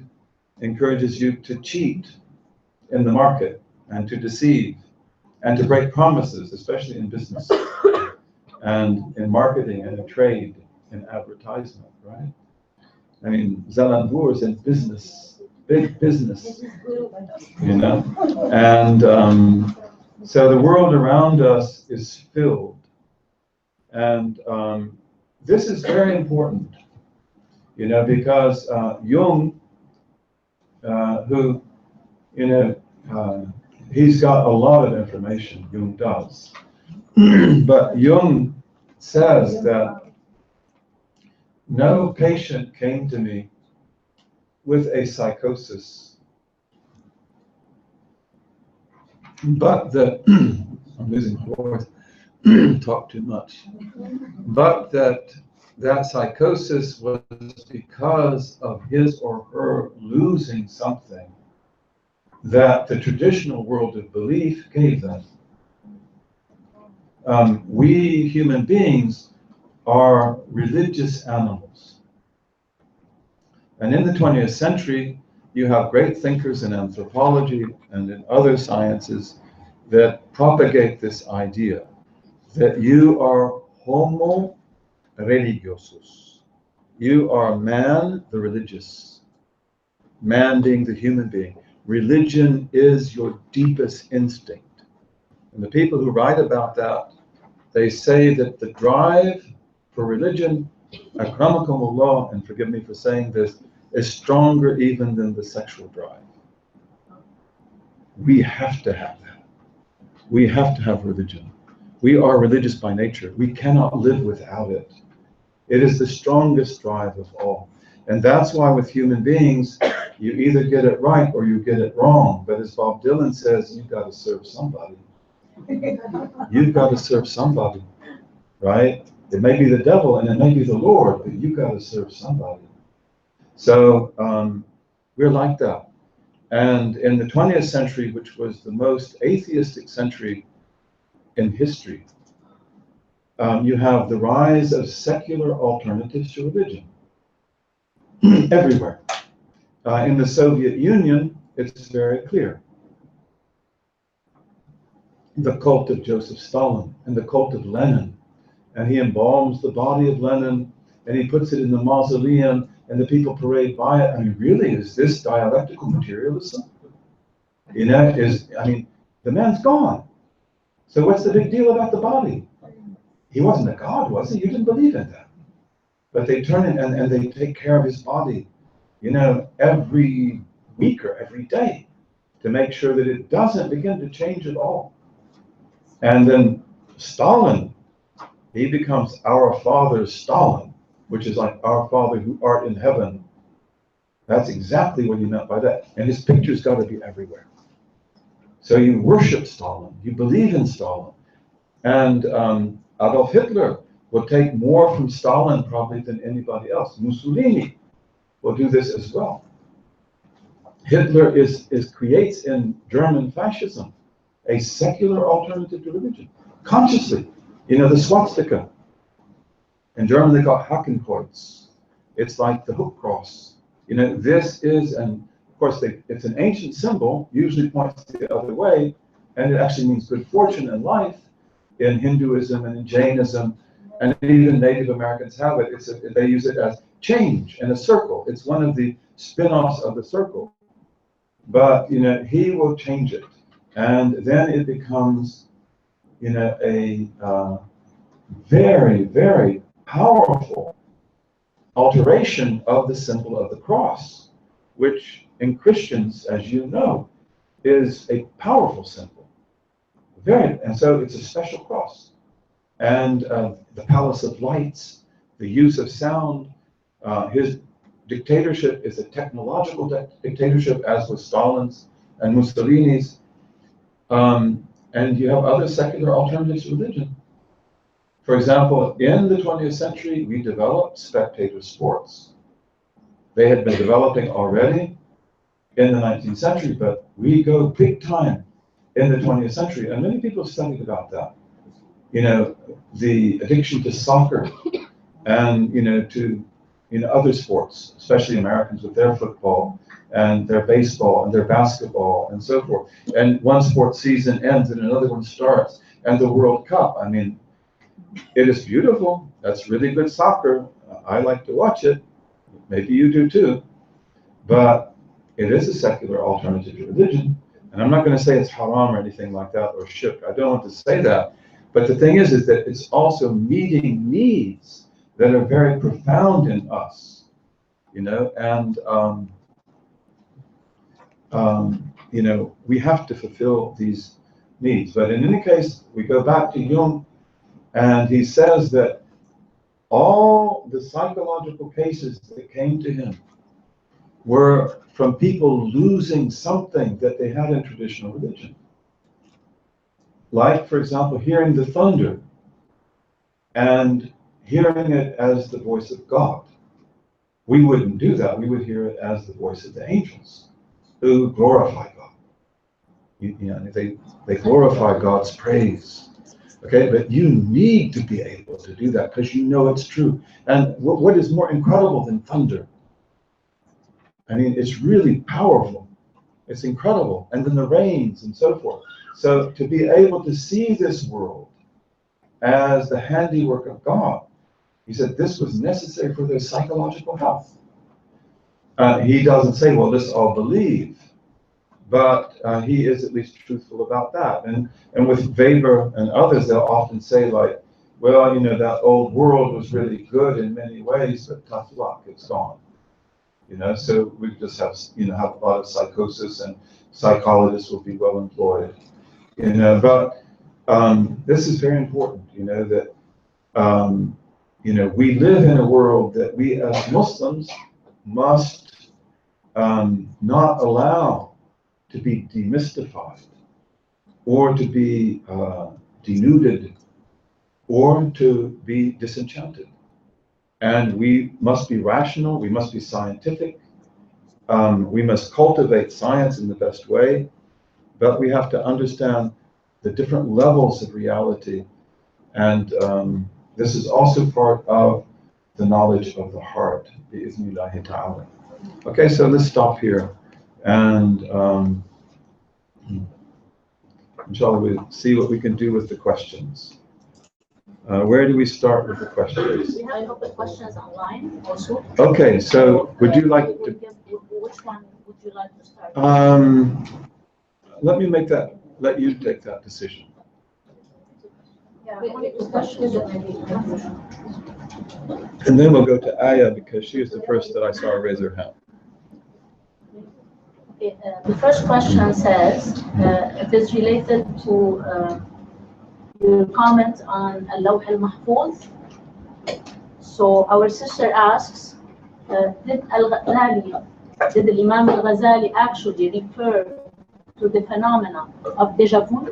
you to cheat in the market and to deceive and to break promises, especially in business and in marketing and in trade, in advertisement, right? I mean, Zalanbur is in business, big business, And so the world around us is filled. And this is very important, because Jung, who, he's got a lot of information, Jung does. But Jung says that no patient came to me with a psychosis, but that, I'm losing my voice, talk too much, but that psychosis was because of his or her losing something that the traditional world of belief gave them. We human beings are religious animals. And in the 20th century, you have great thinkers in anthropology and in other sciences that propagate this idea that you are homo religiosus. You are man, the religious. Man being the human being. Religion is your deepest instinct. And the people who write about that, they say that the drive for religion, akramakumullah, and forgive me for saying this, is stronger even than the sexual drive. We have to have that. We have to have religion. We are religious by nature. We cannot live without it. It is the strongest drive of all. And that's why with human beings, you either get it right or you get it wrong. But as Bob Dylan says, you've got to serve somebody. You've got to serve somebody, right? It may be the devil and it may be the Lord, but you've got to serve somebody. So we're like that. And in the 20th century, which was the most atheistic century in history, you have the rise of secular alternatives to religion everywhere. In the Soviet Union, it's very clear. The cult of Joseph Stalin and the cult of Lenin. And he embalms the body of Lenin and he puts it in the mausoleum and the people parade by it. I mean, really, is this dialectical materialism? You know, the man's gone. So what's the big deal about the body? He wasn't a god, was he? You didn't believe in that. But they turn it and they take care of his body, you know, every week or every day to make sure that it doesn't begin to change at all. And then Stalin, he becomes our father Stalin, which is like our Father who art in heaven. That's exactly what he meant by that. And his picture's got to be everywhere. So you worship Stalin, you believe in Stalin. And Adolf Hitler will take more from Stalin probably than anybody else. Mussolini will do this as well. Hitler creates in German fascism a secular alternative to religion, consciously. You know, the swastika. In German, they call it Hakenkreuz. It's like the hook cross. You know, this is, and of course, it's an ancient symbol, usually points the other way, and it actually means good fortune in life in Hinduism and in Jainism, and even Native Americans have it. They use it as change in a circle. It's one of the spin-offs of the circle. But, you know, he will change it. And then it becomes, you know, a very, very powerful alteration of the symbol of the cross, which in Christians, as you know, is a powerful symbol. And so it's a special cross. And the Palace of Lights, the use of sound, his dictatorship is a technological dictatorship, as was Stalin's and Mussolini's. And you have other secular alternatives to religion. For example, in the 20th century, we developed spectator sports. They had been developing already in the 19th century, but we go big time in the 20th century. And many people studied about that. You know, the addiction to soccer and, you know, to, you know, other sports, especially Americans with their football and their baseball and their basketball and so forth. And one sports season ends and another one starts. And the World Cup, I mean, it is beautiful. That's really good soccer. I like to watch it. Maybe you do too. But it is a secular alternative to religion. And I'm not going to say it's haram or anything like that or shirk. I don't want to say that. But the thing is that it's also meeting needs that are very profound in us, you know, and you know, we have to fulfill these needs. But in any case, we go back to Jung, and he says that all the psychological cases that came to him were from people losing something that they had in traditional religion. Like, for example, hearing the thunder and hearing it as the voice of God. We wouldn't do that. We would hear it as the voice of the angels who glorify God. You know, they glorify God's praise. Okay, but you need to be able to do that because you know it's true. And what is more incredible than thunder? I mean, it's really powerful. It's incredible. And then the rains and so forth. So to be able to see this world as the handiwork of God, he said this was necessary for their psychological health. He doesn't say, well, let's all believe, but he is at least truthful about that. And with Weber and others, they'll often say, like, well, you know, that old world was really good in many ways, but tough luck, it's gone. You know, so we just have, you know, have a lot of psychosis, and psychologists will be well employed. You know, but This is very important, that, we live in a world that we as Muslims must not allow to be demystified or to be denuded or to be disenchanted. And we must be rational, we must be scientific, we must cultivate science in the best way, but we have to understand the different levels of reality. And this is also part of the knowledge of the heart, bi'iznillahi ta'ala. Okay, so let's stop here. And inshallah, we'll see what we can do with the questions. Where do we start with the questions? We have a couple of questions online also. Okay, so would you like to? Which one would you like to start? Let you take that decision. Yeah, And then we'll go to Aya because she is the first that I saw raise her hand. okay, the first question says, it is related to your comment on Al-Lawh al-Mahfuz. So our sister asks, did Imam al-Ghazali actually refer to the phenomena of deja vu?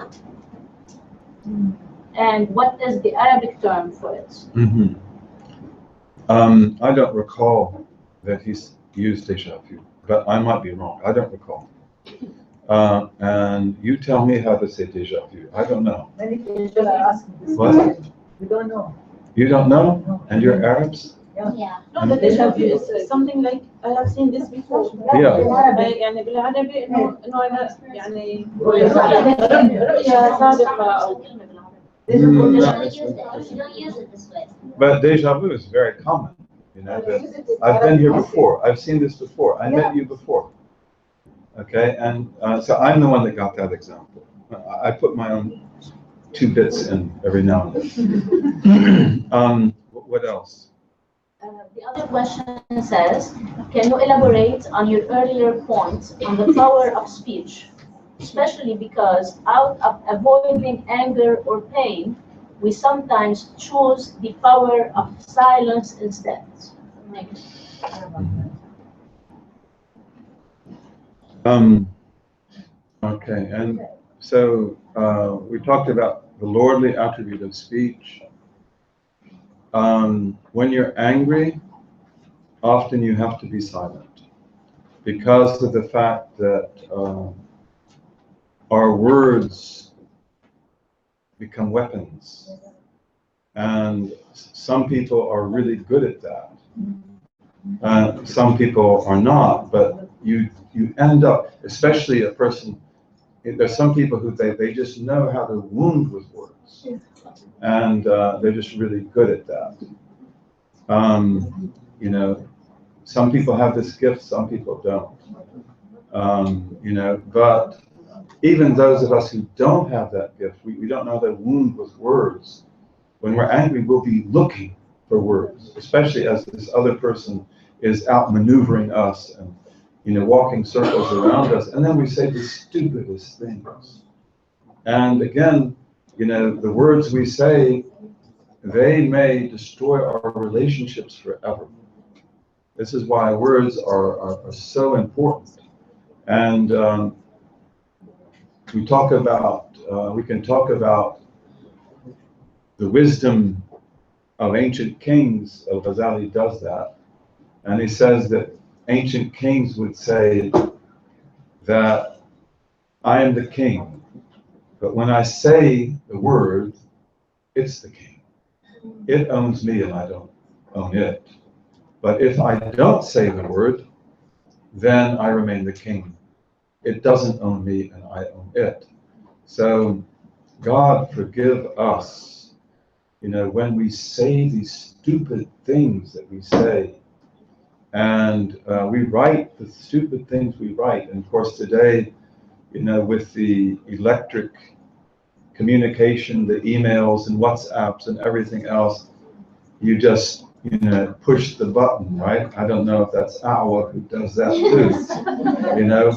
And what is the Arabic term for it? Mm-hmm. I don't recall that he's used deja vu, but I might be wrong. I don't recall. And you tell me how to say deja vu. I don't know. Many people are asking this What? question. We don't know. You don't know? No. And you're Arabs? Yeah. No, the deja vu is something like I have seen this before. Yeah. يعني بالعربي إنه أنا يعني رؤية سابقة أو She don't use it this way. But deja vu is very common. That I've been here before. I've seen this before. I met you before. Okay, and so I'm the one that got that example. I put my own 2 bits in every now and then. What else? The other question says, can you elaborate on your earlier point on the power of speech, especially because out of avoiding anger or pain, we sometimes choose the power of silence instead? Okay, and so we talked about the lordly attribute of speech. When you're angry, often you have to be silent because of the fact that our words become weapons. And some people are really good at that. Some people are not, but you end up, especially a person, there's some people who they just know how to wound with words. And they're just really good at that. Some people have this gift, some people don't. But even those of us who don't have that gift, we don't know how to wound with words. When we're angry, we'll be looking for words, especially as this other person is outmaneuvering us and walking circles around us, and then we say the stupidest things. And again, the words we say, they may destroy our relationships forever. This is why words are so important. And we can talk about the wisdom of ancient kings. Al-Ghazali does that. And he says that ancient kings would say that I am the king, but when I say the word, it's the king. It owns me and I don't own it. But if I don't say the word, then I remain the king. It doesn't own me and I own it. So God forgive us, when we say these stupid things that we say, and we write the stupid things we write. And of course today, with the electric communication, the emails and WhatsApps and everything else, you just, push the button, right? I don't know if that's Awa who does that too,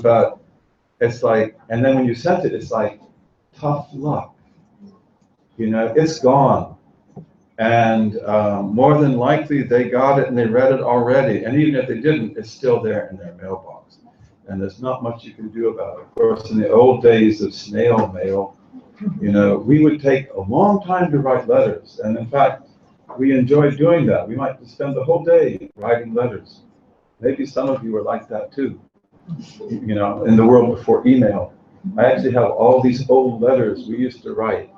but it's like, and then when you send it, it's like, tough luck. You know, it's gone. And more than likely they got it and they read it already. And even if they didn't, it's still there in their mailbox. And there's not much you can do about it. Of course, in the old days of snail mail, you know, we would take a long time to write letters. And in fact, we enjoyed doing that. We might spend the whole day writing letters. Maybe some of you were like that too, you know, in the world before email. I actually have all these old letters we used to write.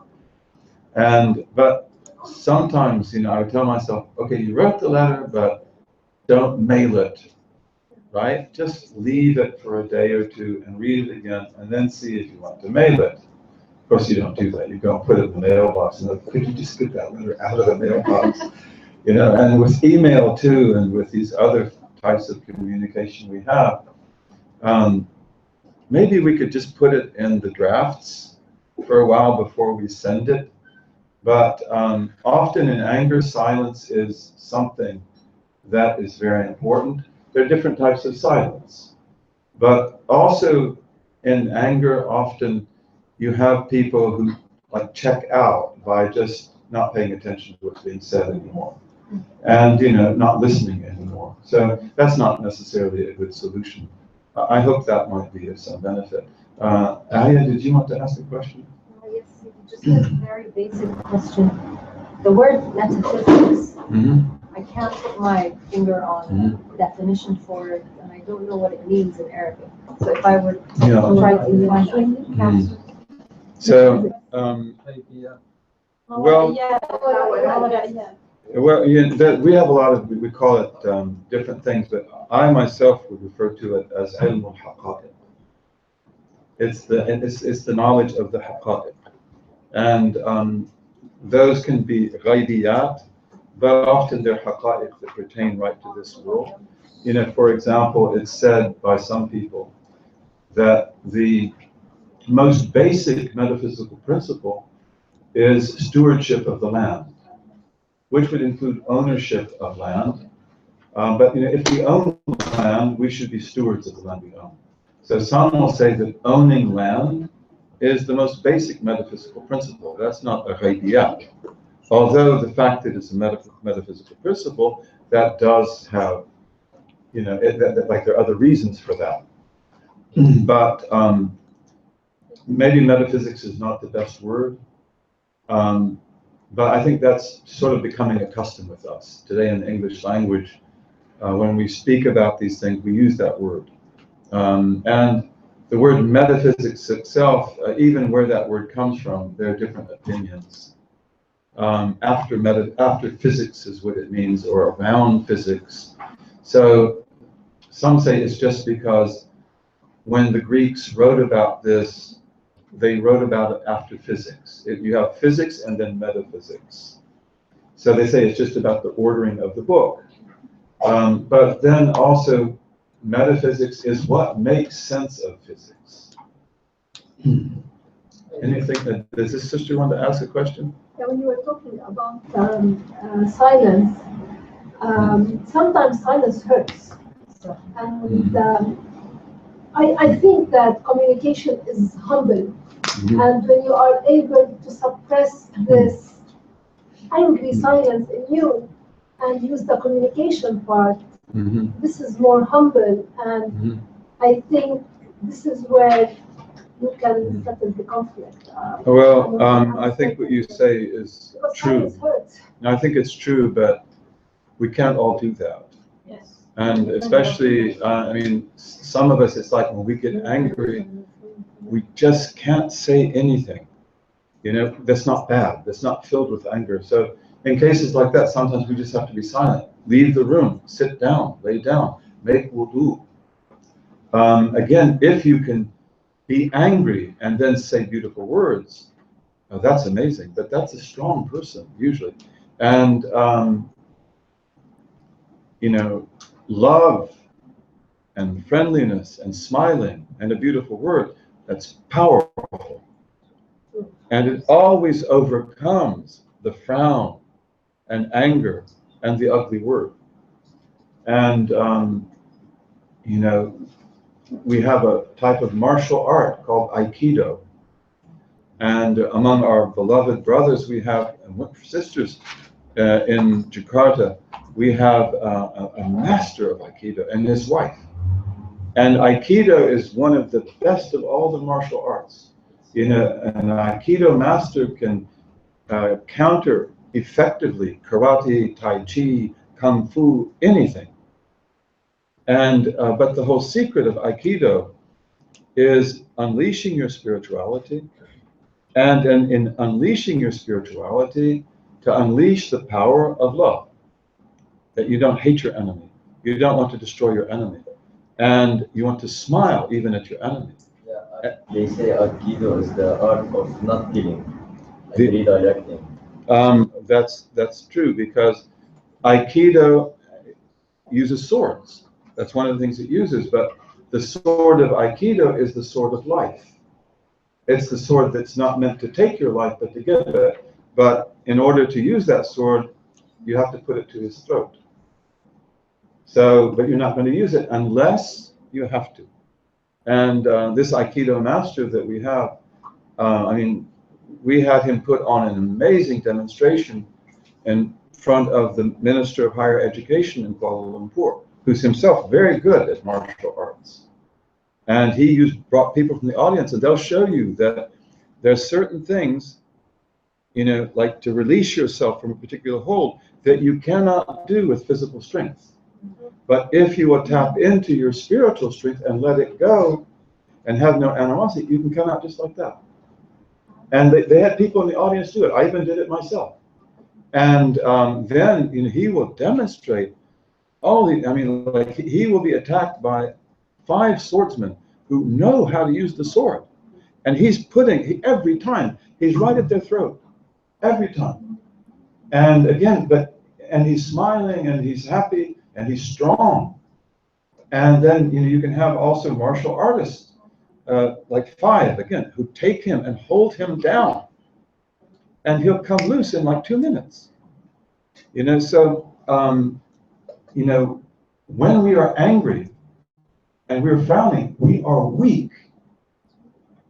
But sometimes, you know, I would tell myself, okay, you wrote the letter, but don't mail it, right? Just leave it for a day or two and read it again, and then see if you want to mail it. Of course, you don't do that. You go and put it in the mailbox, and like, could you just get that letter out of the mailbox? You know, and with email too, and with these other types of communication we have, maybe we could just put it in the drafts for a while before we send it. But often in anger, silence is something that is very important. There are different types of silence. But also in anger, often you have people who like check out by just not paying attention to what's being said anymore. And, you know, not listening anymore. So that's not necessarily a good solution. I hope that might be of some benefit. Aya, did you want to ask a question? Yes, just a very basic question. The word metaphysics, I can't put my finger on the definition for it, and I don't know what it means in Arabic. So if I were to try to find it, So, well, yeah, we have a lot of, we call it different things, but I myself would refer to it as ilm al-haqa'iq. It's the knowledge of the haqa'iq. And those can be ghaibiyat, but often they're haqa'iq that pertain right to this world. You know, for example, it's said by some people that the most basic metaphysical principle is stewardship of the land, which would include ownership of land. But you know, if we own land, we should be stewards of the land we own. So some will say that owning land is the most basic metaphysical principle. That's not a ghaibiyat. Although the fact that it's a metaphysical principle, that does have, you know, like there are other reasons for that. But maybe metaphysics is not the best word. But I think that's sort of becoming a custom with us. Today in the English language, when we speak about these things, we use that word. And the word metaphysics itself, even where that word comes from, there are different opinions. After physics is what it means, or around physics. So some say it's just because when the Greeks wrote about this, they wrote about it after physics. You have physics and then metaphysics. So they say it's just about the ordering of the book. But then also, metaphysics is what makes sense of physics. Anything? Does this sister want to ask a question? Yeah, when you were talking about silence, sometimes silence hurts. And I think that communication is humble. And when you are able to suppress this angry silence in you and use the communication part, this is more humble. And I think this is where you can settle the conflict. Well, I think what you say is true. I think it's true, but we can't all do that. Yes. And especially, I mean, some of us, it's like when we get angry, we just can't say anything. You know, that's not bad. That's not filled with anger. So in cases like that, sometimes we just have to be silent. Leave the room, sit down, lay down, make wudu. Again, if you can be angry and then say beautiful words, that's amazing. But that's a strong person, usually. And, you know, love and friendliness and smiling and a beautiful word, that's powerful. And it always overcomes the frown and anger and the ugly word. And, you know, we have a type of martial art called Aikido. And among our beloved brothers, we have sisters in Jakarta. We have a master of Aikido and his wife. And Aikido is one of the best of all the martial arts. An Aikido master can counter effectively karate, tai chi, kung fu, anything. And but the whole secret of Aikido is unleashing your spirituality, and in unleashing your spirituality, to unleash the power of love. That you don't hate your enemy, you don't want to destroy your enemy, and you want to smile even at your enemy. Yeah, they say Aikido is the art of not killing, like redirecting. That's true, because Aikido uses swords. That's one of the things it uses, but the sword of Aikido is the sword of life. It's the sword that's not meant to take your life, but to give it. But in order to use that sword, you have to put it to his throat. So, but you're not going to use it unless you have to. And this Aikido master that we have, I mean, we had him put on an amazing demonstration in front of the Minister of Higher Education in Kuala Lumpur, who's himself very good at martial arts. And he brought people from the audience, and they'll show you that there's certain things, like to release yourself from a particular hold, that you cannot do with physical strength. But if you will tap into your spiritual strength and let it go and have no animosity, you can come out just like that. And they had people in the audience do it. I even did it myself. And then he will demonstrate he will be attacked by 5 swordsmen who know how to use the sword. And every time, he's right at their throat, every time. And again, and he's smiling, and he's happy, and he's strong. And then, you can have also martial artists, like 5, again, who take him and hold him down. And he'll come loose in like 2 minutes. So, when we are angry and we're frowning, we are weak.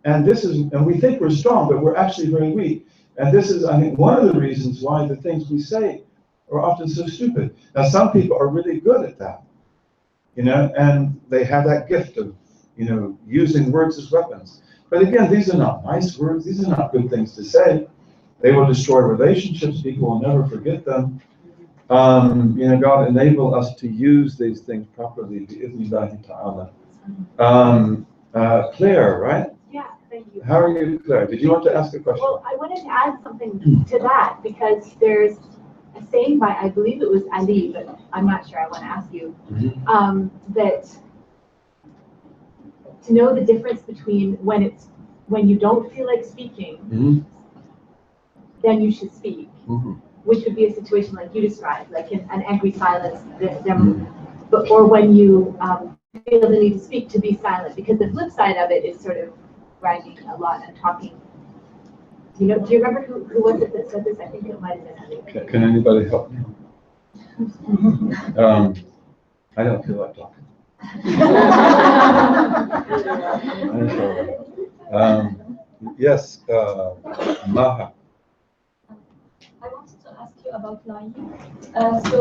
And we think we're strong, but we're actually very weak. And this is, I think, one of the reasons why the things we say are often so stupid. Now, some people are really good at that, and they have that gift of, using words as weapons. But again, these are not nice words. These are not good things to say. They will destroy relationships. People will never forget them. God enable us to use these things properly. Claire, right? Yeah, thank you. How are you, Claire? Did you want to ask a question? Well, I wanted to add something to that, because there's a saying by, I believe it was Ali, but I'm not sure, I want to ask you, that to know the difference between when you don't feel like speaking, then you should speak. Which would be a situation like you described, like an angry silence, or when you feel the need to speak, to be silent, because the flip side of it is sort of bragging a lot and talking. Do you remember who was it that said this? I think it might have been Ali. Can anybody help me? I don't feel like talking. Yes, Maha. I wanted to ask you about lying. So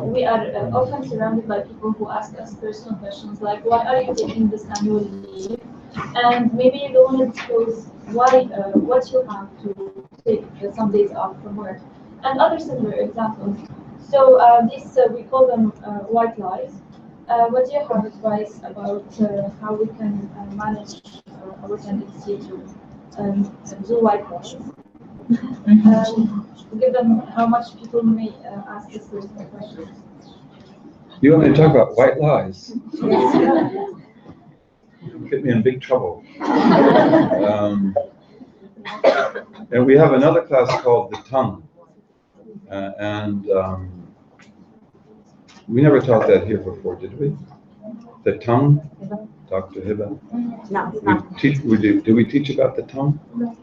we are often surrounded by people who ask us personal questions like, why are you taking this annual leave? And maybe you don't want to disclose what you have to take some days off from work, and other similar examples. So we call them white lies. What do you have advice about how we can manage our tendency to do white lies? Given how much people may ask us those questions. You want me to talk about white lies? Get me in big trouble. And we have another class called the tongue, and we never taught that here before, did we? The tongue, Dr. Hiba? No. Do we teach about the tongue?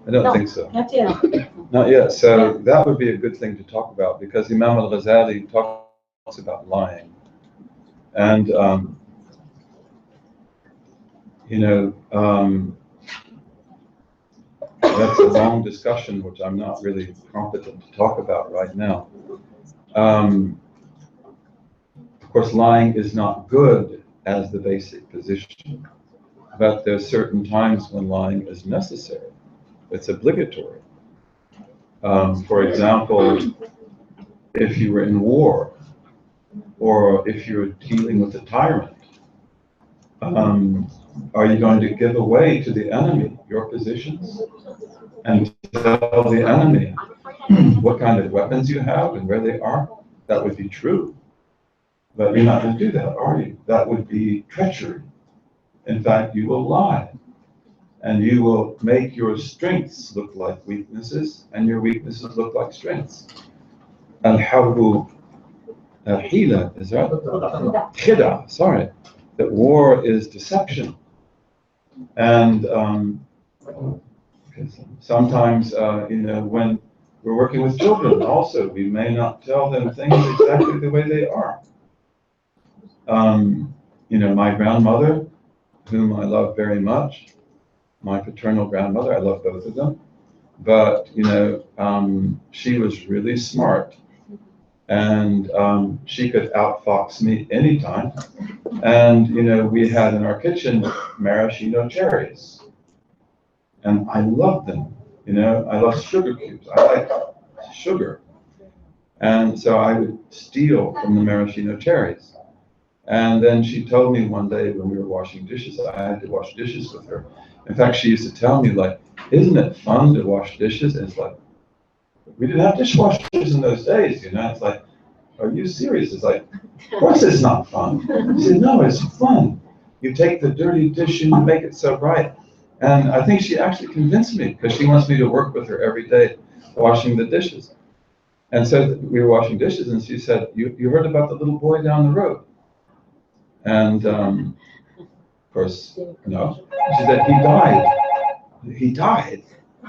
I don't think so. Not yet. Not yet. So that would be a good thing to talk about, because Imam al-Ghazali talks about lying. And, that's a long discussion, which I'm not really competent to talk about right now. Of course, lying is not good as the basic position, but there are certain times when lying is necessary. It's obligatory. For example, if you were in war, or if you're dealing with a tyrant, are you going to give away to the enemy your positions and tell the enemy what kind of weapons you have and where they are? That would be true. But you're not going to do that, are you? That would be treachery. In fact, you will lie. And you will make your strengths look like weaknesses, and your weaknesses look like strengths. Al-harbu al-hila, is that? Khida, sorry. That war is deception. And sometimes, when we're working with children also, we may not tell them things exactly the way they are. My grandmother, whom I love very much, my paternal grandmother, I love both of them, but, she was really smart. And she could outfox me anytime. And, we had in our kitchen maraschino cherries. And I loved them, I love sugar cubes. I like sugar. And so I would steal from the maraschino cherries. And then she told me one day when we were washing dishes, I had to wash dishes with her. In fact, she used to tell me, like, isn't it fun to wash dishes? And it's like, we didn't have dishwashers in those days, It's like, are you serious? It's like, of course it's not fun. She said, no, it's fun. You take the dirty dish and you make it so bright. And I think she actually convinced me, because she wants me to work with her every day washing the dishes. And so we were washing dishes, and she said, you heard about the little boy down the road? And of course, no. She said, he died. He died?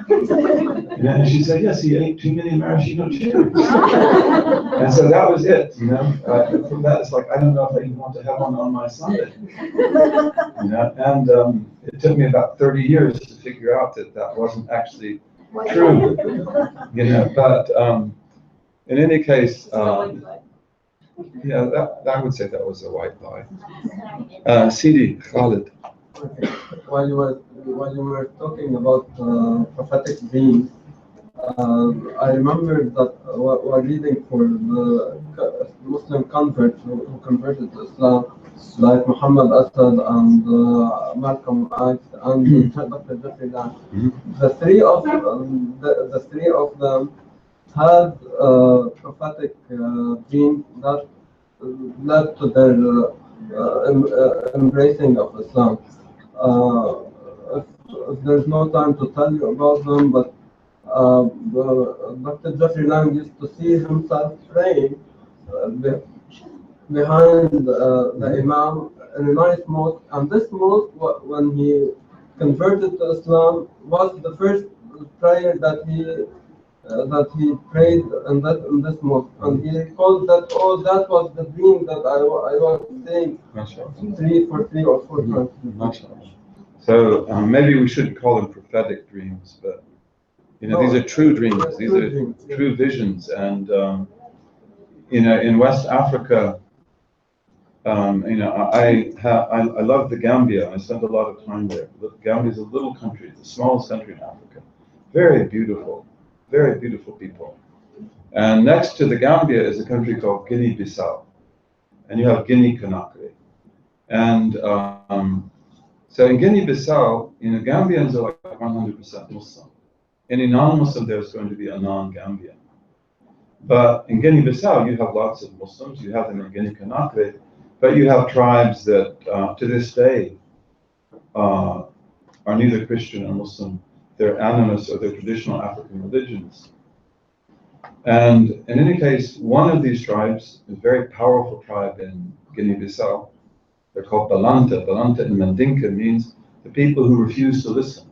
And she said, yes, he ate too many maraschino cherries. And so that was it, From that, it's like, I don't know if I even want to have one on my Sunday. And it took me about 30 years to figure out that wasn't actually true. But in any case, I would say that was a white lie. Sidi, Khalid. While you were talking about prophetic dreams, I remember that while reading for the Muslim converts who converted to Islam, like Muhammad Asad and Malcolm X and Dr. Jeffrey Lang, the three of them had prophetic dreams that led to their embracing of Islam. If there's no time to tell you about them, but Dr. Jeffrey Lang used to see himself praying behind the Imam in a nice mosque, and this mosque, when he converted to Islam, was the first prayer that he prayed in this mosque, and he recalled that that was the dream that I was saying 3 or 4 times. So maybe we shouldn't call them prophetic dreams, but these are true dreams. These are true visions, and in West Africa, I love the Gambia. I spent a lot of time there. Gambia is a little country, the smallest country in Africa. Very beautiful people. And next to the Gambia is a country called Guinea-Bissau, and you have Guinea-Conakry. And so in Guinea-Bissau, Gambians are like 100% Muslim. Any non-Muslim there is going to be a non-Gambian. But in Guinea-Bissau, you have lots of Muslims. You have them in Guinea-Conakry, but you have tribes that, to this day, are neither Christian or Muslim. They're animist, or they're traditional African religions. And in any case, one of these tribes, a very powerful tribe in Guinea-Bissau, they're called Balanta. Balanta in Mandinka means the people who refuse to listen.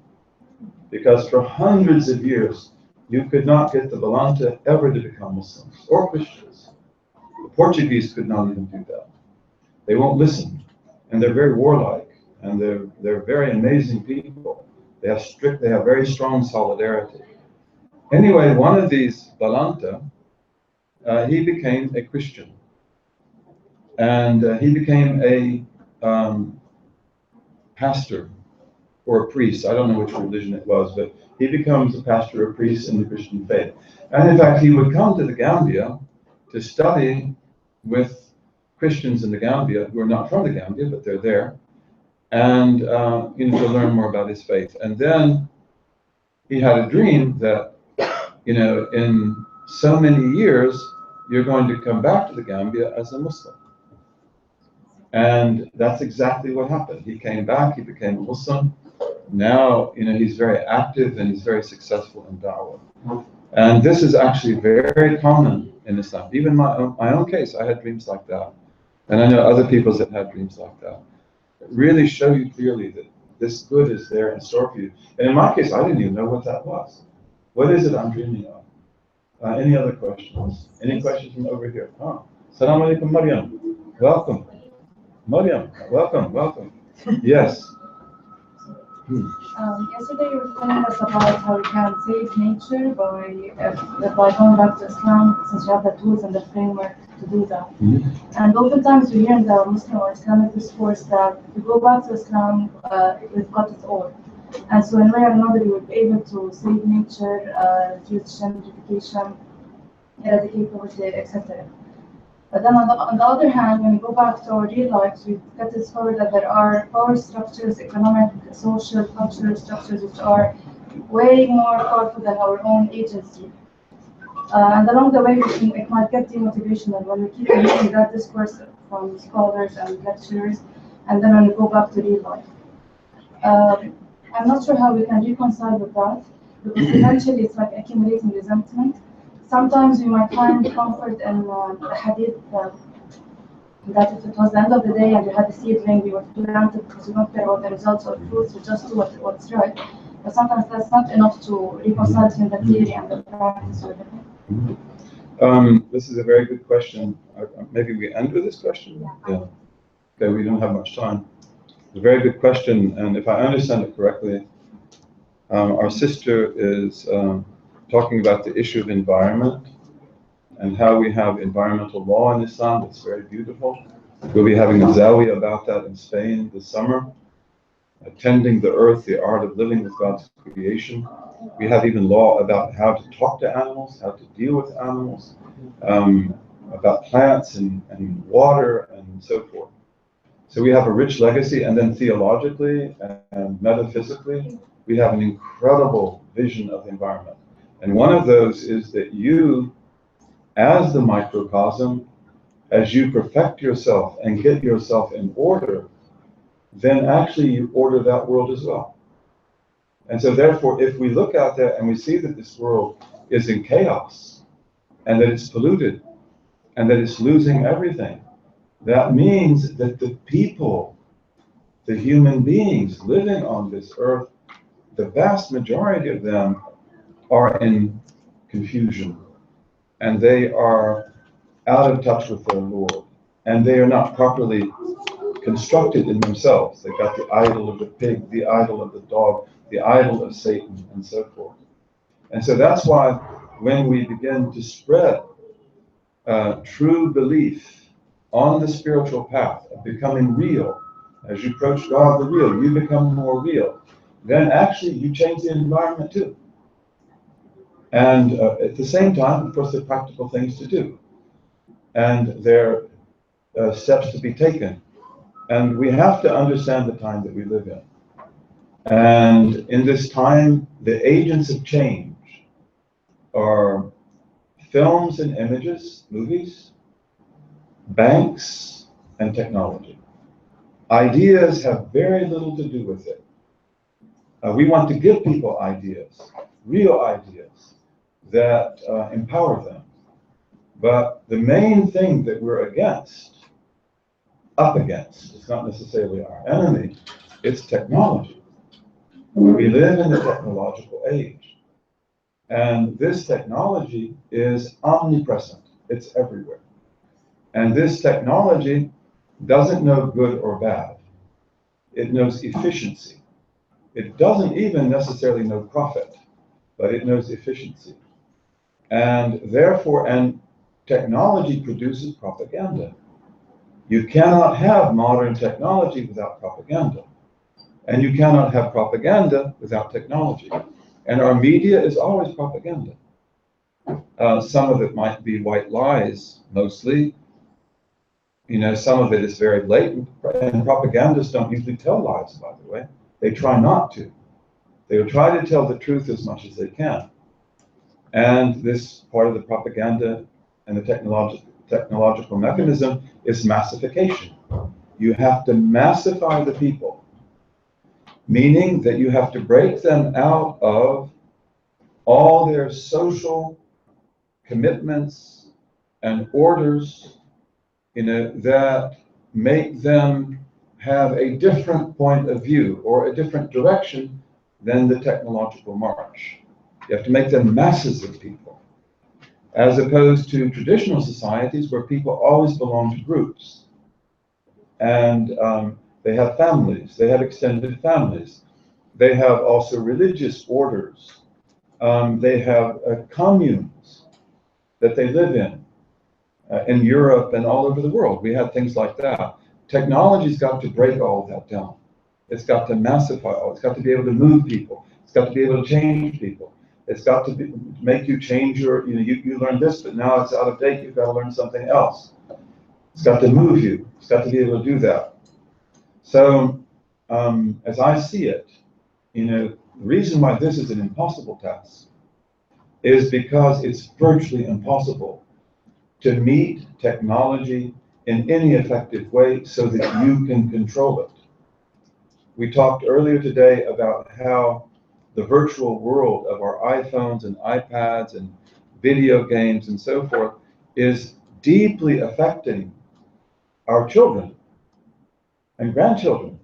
Because for hundreds of years, you could not get the Balanta ever to become Muslims or Christians. The Portuguese could not even do that. They won't listen, and they're very warlike, and they're very amazing people. They have very strong solidarity. Anyway, one of these Balanta, he became a Christian, and he became a pastor or a priest. I don't know which religion it was, but he becomes a pastor or priest in the Christian faith. And in fact, he would come to the Gambia to study with Christians in the Gambia who are not from the Gambia, but they're there, and to learn more about his faith. And then he had a dream that, in so many years, you're going to come back to the Gambia as a Muslim. And that's exactly what happened. He came back, he became a Muslim. Now, he's very active and he's very successful in da'wah. And this is actually very common in Islam. Even my own case, I had dreams like that. And I know other people that had dreams like that. It really show you clearly that this good is there in store for you. And in my case, I didn't even know what that was. What is it I'm dreaming of? Any other questions? Any questions from over here? Assalamu alaikum, Maryam. Welcome. Maryam, welcome. Yes. Yesterday you were telling us about how we can save nature by going back to Islam, since you have the tools and the framework to do that. And oftentimes we hear in the Muslim or Islamic discourse that if we go back to Islam, we've got it all. And so in one way or another, we would be able to save nature, reduce gentrification, eradicate poverty, etc. But then on the other hand, when we go back to our real lives, we get to discover that there are power structures, economic, social, cultural structures, which are way more powerful than our own agency. And along the way, it might get demotivational when we keep reading that discourse from scholars and lecturers, and then when we go back to real life. I'm not sure how we can reconcile with that, because eventually it's like accumulating resentment. Sometimes we might find comfort in the hadith that if it was the end of the day and you had a seedling, you would plant it because you don't care about the results or fruits, you just do what's right. But sometimes that's not enough to reconcile between the theory and the practice or the This is a very good question. Maybe we end with this question? Yeah. Okay, we don't have much time. It's a very good question, and if I understand it correctly, our sister is talking about the issue of environment and how we have environmental law in Islam. It's very beautiful. We'll be having a zawiya about that in Spain this summer. Tending the earth, the art of living with God's creation. We have even law about how to talk to animals, how to deal with animals, about plants and water and so forth. So we have a rich legacy, and then theologically and metaphysically, we have an incredible vision of the environment. And one of those is that you, as the microcosm, as you perfect yourself and get yourself in order, then actually you order that world as well. And so therefore, if we look out there and we see that this world is in chaos, and that it's polluted, and that it's losing everything, that means that the people, the human beings living on this earth, the vast majority of them are in confusion, and they are out of touch with their Lord, and they are not properly constructed in themselves. They've got the idol of the pig, the idol of the dog, the idol of Satan, and so forth. And so that's why when we begin to spread true belief on the spiritual path of becoming real, as you approach God the real, you become more real, then actually you change the environment too. And at the same time, of course, there are practical things to do. And there are steps to be taken. And we have to understand the time that we live in. And in this time, the agents of change are films and images, movies, banks, and technology. Ideas have very little to do with it. We want to give people ideas, real ideas, that empower them. But the main thing that we're up against, it's not necessarily our enemy, it's technology. We live in a technological age. And this technology is omnipresent. It's everywhere. And this technology doesn't know good or bad. It knows efficiency. It doesn't even necessarily know profit, but it knows efficiency. And therefore, and technology produces propaganda. You cannot have modern technology without propaganda. And you cannot have propaganda without technology. And our media is always propaganda. Some of it might be white lies, mostly. You know, some of it is very blatant. And propagandists don't usually tell lies, by the way. They try not to. They will try to tell the truth as much as they can. And this part of the propaganda and the technological mechanism is massification. You have to massify the people, meaning that you have to break them out of all their social commitments and orders, you know, that make them have a different point of view or a different direction than the technological march. You have to make them masses of people, as opposed to traditional societies where people always belong to groups. And they have families, they have extended families. They have also religious orders. They have communes that they live in Europe and all over the world. We have things like that. Technology's got to break all of that down. It's got to massify all. It's got to be able to move people. It's got to be able to change people. It's got to make you change your, you learned this, but now it's out of date. You've got to learn something else. It's got to move you. It's got to be able to do that. So, as I see it, the reason why this is an impossible task is because it's virtually impossible to meet technology in any effective way so that you can control it. We talked earlier today about how the virtual world of our iPhones and iPads and video games and so forth is deeply affecting our children and grandchildren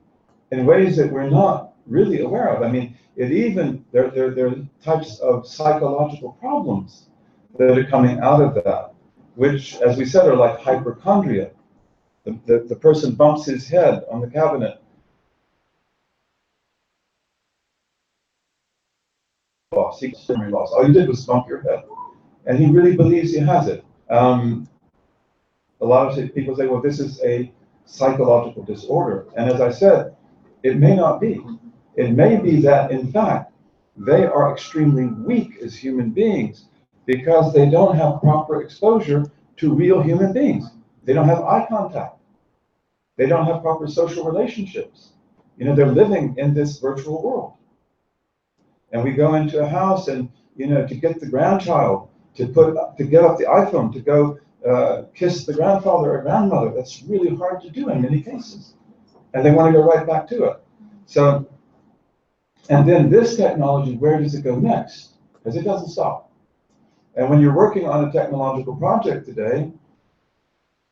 in ways that we're not really aware of. I mean, there are types of psychological problems that are coming out of that, which, as we said, are like hypochondria. The person bumps his head on the cabinet. Memory loss. All you did was bump your head. And he really believes he has it. A lot of people say, well, this is a psychological disorder. And as I said, it may not be. It may be that, in fact, they are extremely weak as human beings because they don't have proper exposure to real human beings. They don't have eye contact. They don't have proper social relationships. They're living in this virtual world. And we go into a house and, to get the grandchild to get up the iPhone, to go kiss the grandfather or grandmother, that's really hard to do in many cases. And they want to go right back to it. So, and then this technology, where does it go next? Because it doesn't stop. And when you're working on a technological project today,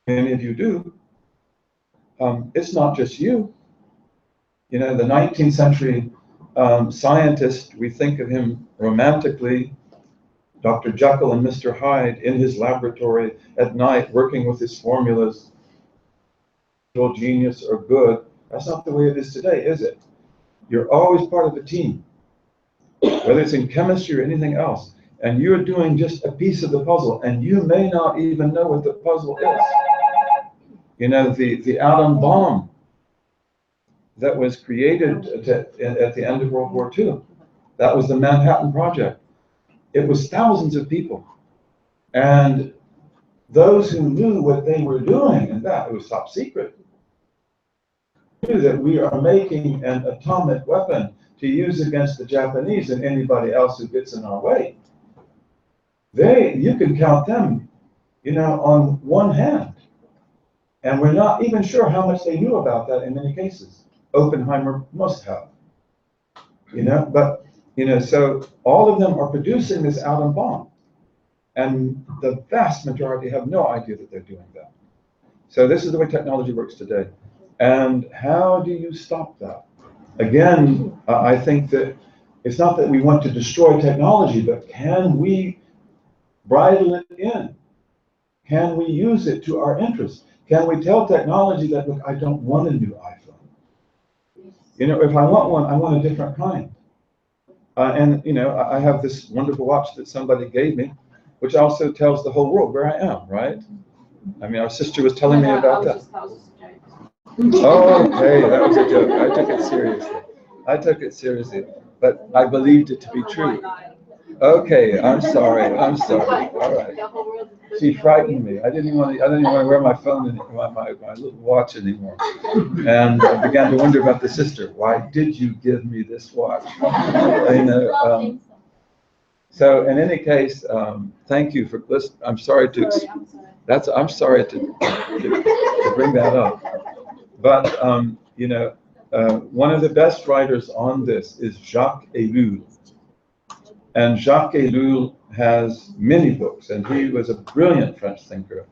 many of you do, it's not just you. The 19th century scientist, we think of him romantically, Dr. Jekyll and Mr. Hyde in his laboratory at night working with his formulas, genius or good. That's not the way it is today, is it? You're always part of a team, whether it's in chemistry or anything else, and you're doing just a piece of the puzzle, and you may not even know what the puzzle is. The atom bomb that was created at the end of World War II, that was the Manhattan Project. It was thousands of people. And those who knew what they were doing, and that it was top secret, knew that we are making an atomic weapon to use against the Japanese and anybody else who gets in our way. You can count them, on one hand. And we're not even sure how much they knew about that in many cases. Oppenheimer must have, but, so all of them are producing this atom bomb. And the vast majority have no idea that they're doing that. So this is the way technology works today. And how do you stop that? Again, I think that it's not that we want to destroy technology, but can we bridle it in? Can we use it to our interest? Can we tell technology that, look, I don't want a new iPhone? You know, if I want one, I want a different kind. And, you know, I have this wonderful watch that somebody gave me, which also tells the whole world where I am, right? I mean, our sister was telling me about that. Oh, okay, that was a joke. I took it seriously. I took it seriously, but I believed it to be true. Okay, I'm sorry. I'm sorry. All right. She frightened me. I didn't even want to wear my phone anymore, my little watch anymore. And I began to wonder about the sister. Why did you give me this watch? You know, so in any case, thank you for listening. I'm sorry to bring that up. But you know, one of the best writers on this is Jacques Ellul. And Jacques Ellul has many books, and he was a brilliant French thinker.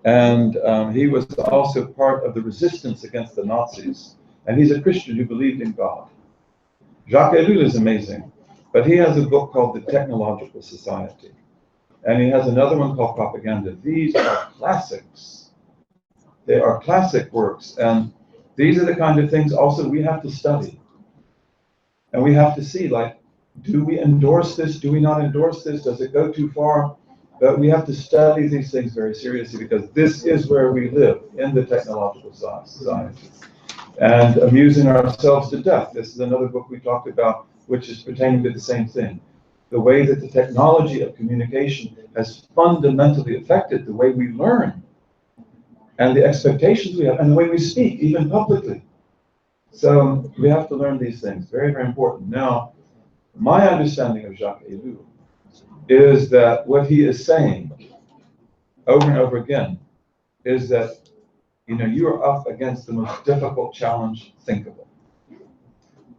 And he was also part of the resistance against the Nazis. And he's a Christian who believed in God. Jacques Ellul is amazing, but he has a book called The Technological Society. And he has another one called Propaganda. These are classics. They are classic works. And these are the kind of things also we have to study. And we have to see, like, do we endorse this? Do we not endorse this? Does it go too far? But we have to study these things very seriously because this is where we live, in the technological society. And amusing ourselves to death. This is another book we talked about, which is pertaining to the same thing. The way that the technology of communication has fundamentally affected the way we learn and the expectations we have and the way we speak, even publicly. So we have to learn these things, very, very important. Now, my understanding of Jacques Ellul is that what he is saying over and over again is that, you know, you are up against the most difficult challenge thinkable.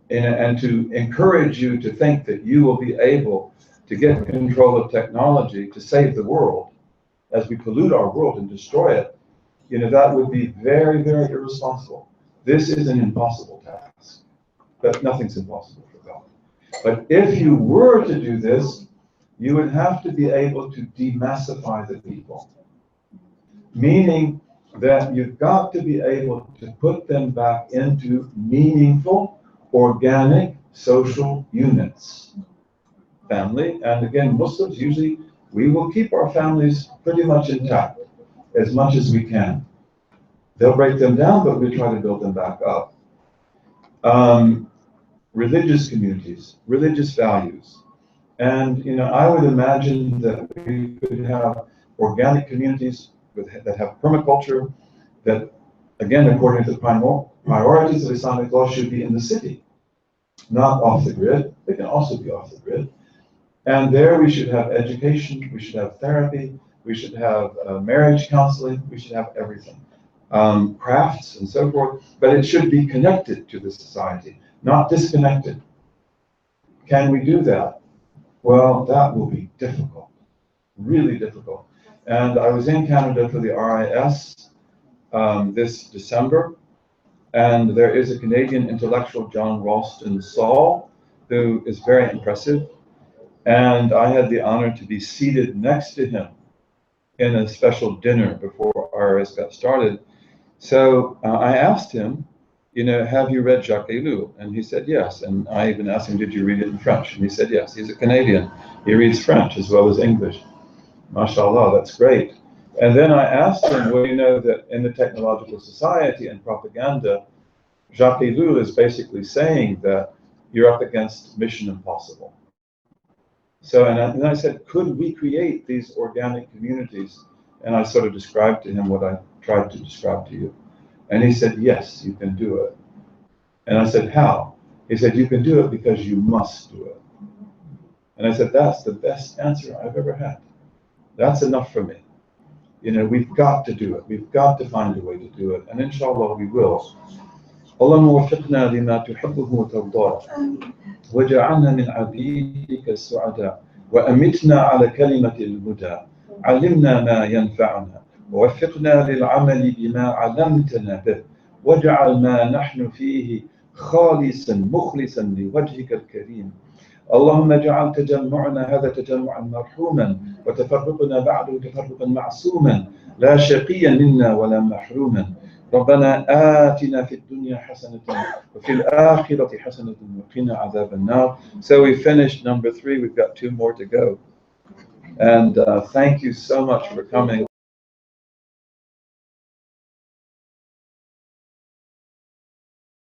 And to encourage you to think that you will be able to get control of technology to save the world as we pollute our world and destroy it, you know, that would be very, very irresponsible. This is an impossible task, but nothing's impossible for God. But if you were to do this, you would have to be able to demassify the people, meaning that you've got to be able to put them back into meaningful, organic, social units. Family, and again, Muslims usually, we will keep our families pretty much intact as much as we can. They'll break them down, but we try to build them back up. Religious communities, religious values. And, you know, I would imagine that we could have organic communities that have permaculture, that, again, according to the priorities of Islamic law, should be in the city, not off the grid. They can also be off the grid. And there we should have education, we should have therapy, we should have marriage counseling, we should have everything. Crafts and so forth, but it should be connected to the society, not disconnected. Can we do that? Well, that will be difficult, really difficult. And I was in Canada for the RIS this December, and there is a Canadian intellectual, John Ralston Saul, who is very impressive. And I had the honor to be seated next to him in a special dinner before RIS got started. So I asked him, you know, have you read Jacques Ellul? And he said yes. And I even asked him, did you read it in French? And he said yes. He's a Canadian. He reads French as well as English. MashaAllah, that's great. And then I asked him, well, you know that in the technological society and propaganda, Jacques Ellul is basically saying that you're up against mission impossible. So, and I said, could we create these organic communities? And I sort of described to him what I tried to describe to you. And he said, yes, you can do it. And I said, how? He said, you can do it because you must do it. And I said, that's the best answer I've ever had. That's enough for me. You know, we've got to do it. We've got to find a way to do it. And inshallah, we will. اللهم وفقنا لما تحبه وترضاه وجعلنا من عبيدك السعداء وأمتنا على كلمة الهدى علمنا ما ينفعنا ووفقنا للعمل بما علمتنا به واجعل ما نحن فيه خالصا مخلصا لوجهك الكريم اللهم اجعل تجمعنا هذا تجمعا مرحوما وتفرقنا بعده تفرقا معصوما لا شقيا منا ولا محروما ربنا آتنا في الدنيا حسنة وفي الآخرة حسنة وقنا عذاب النار. So we finished number 3. We've got 2 more to go. And thank you so much for coming.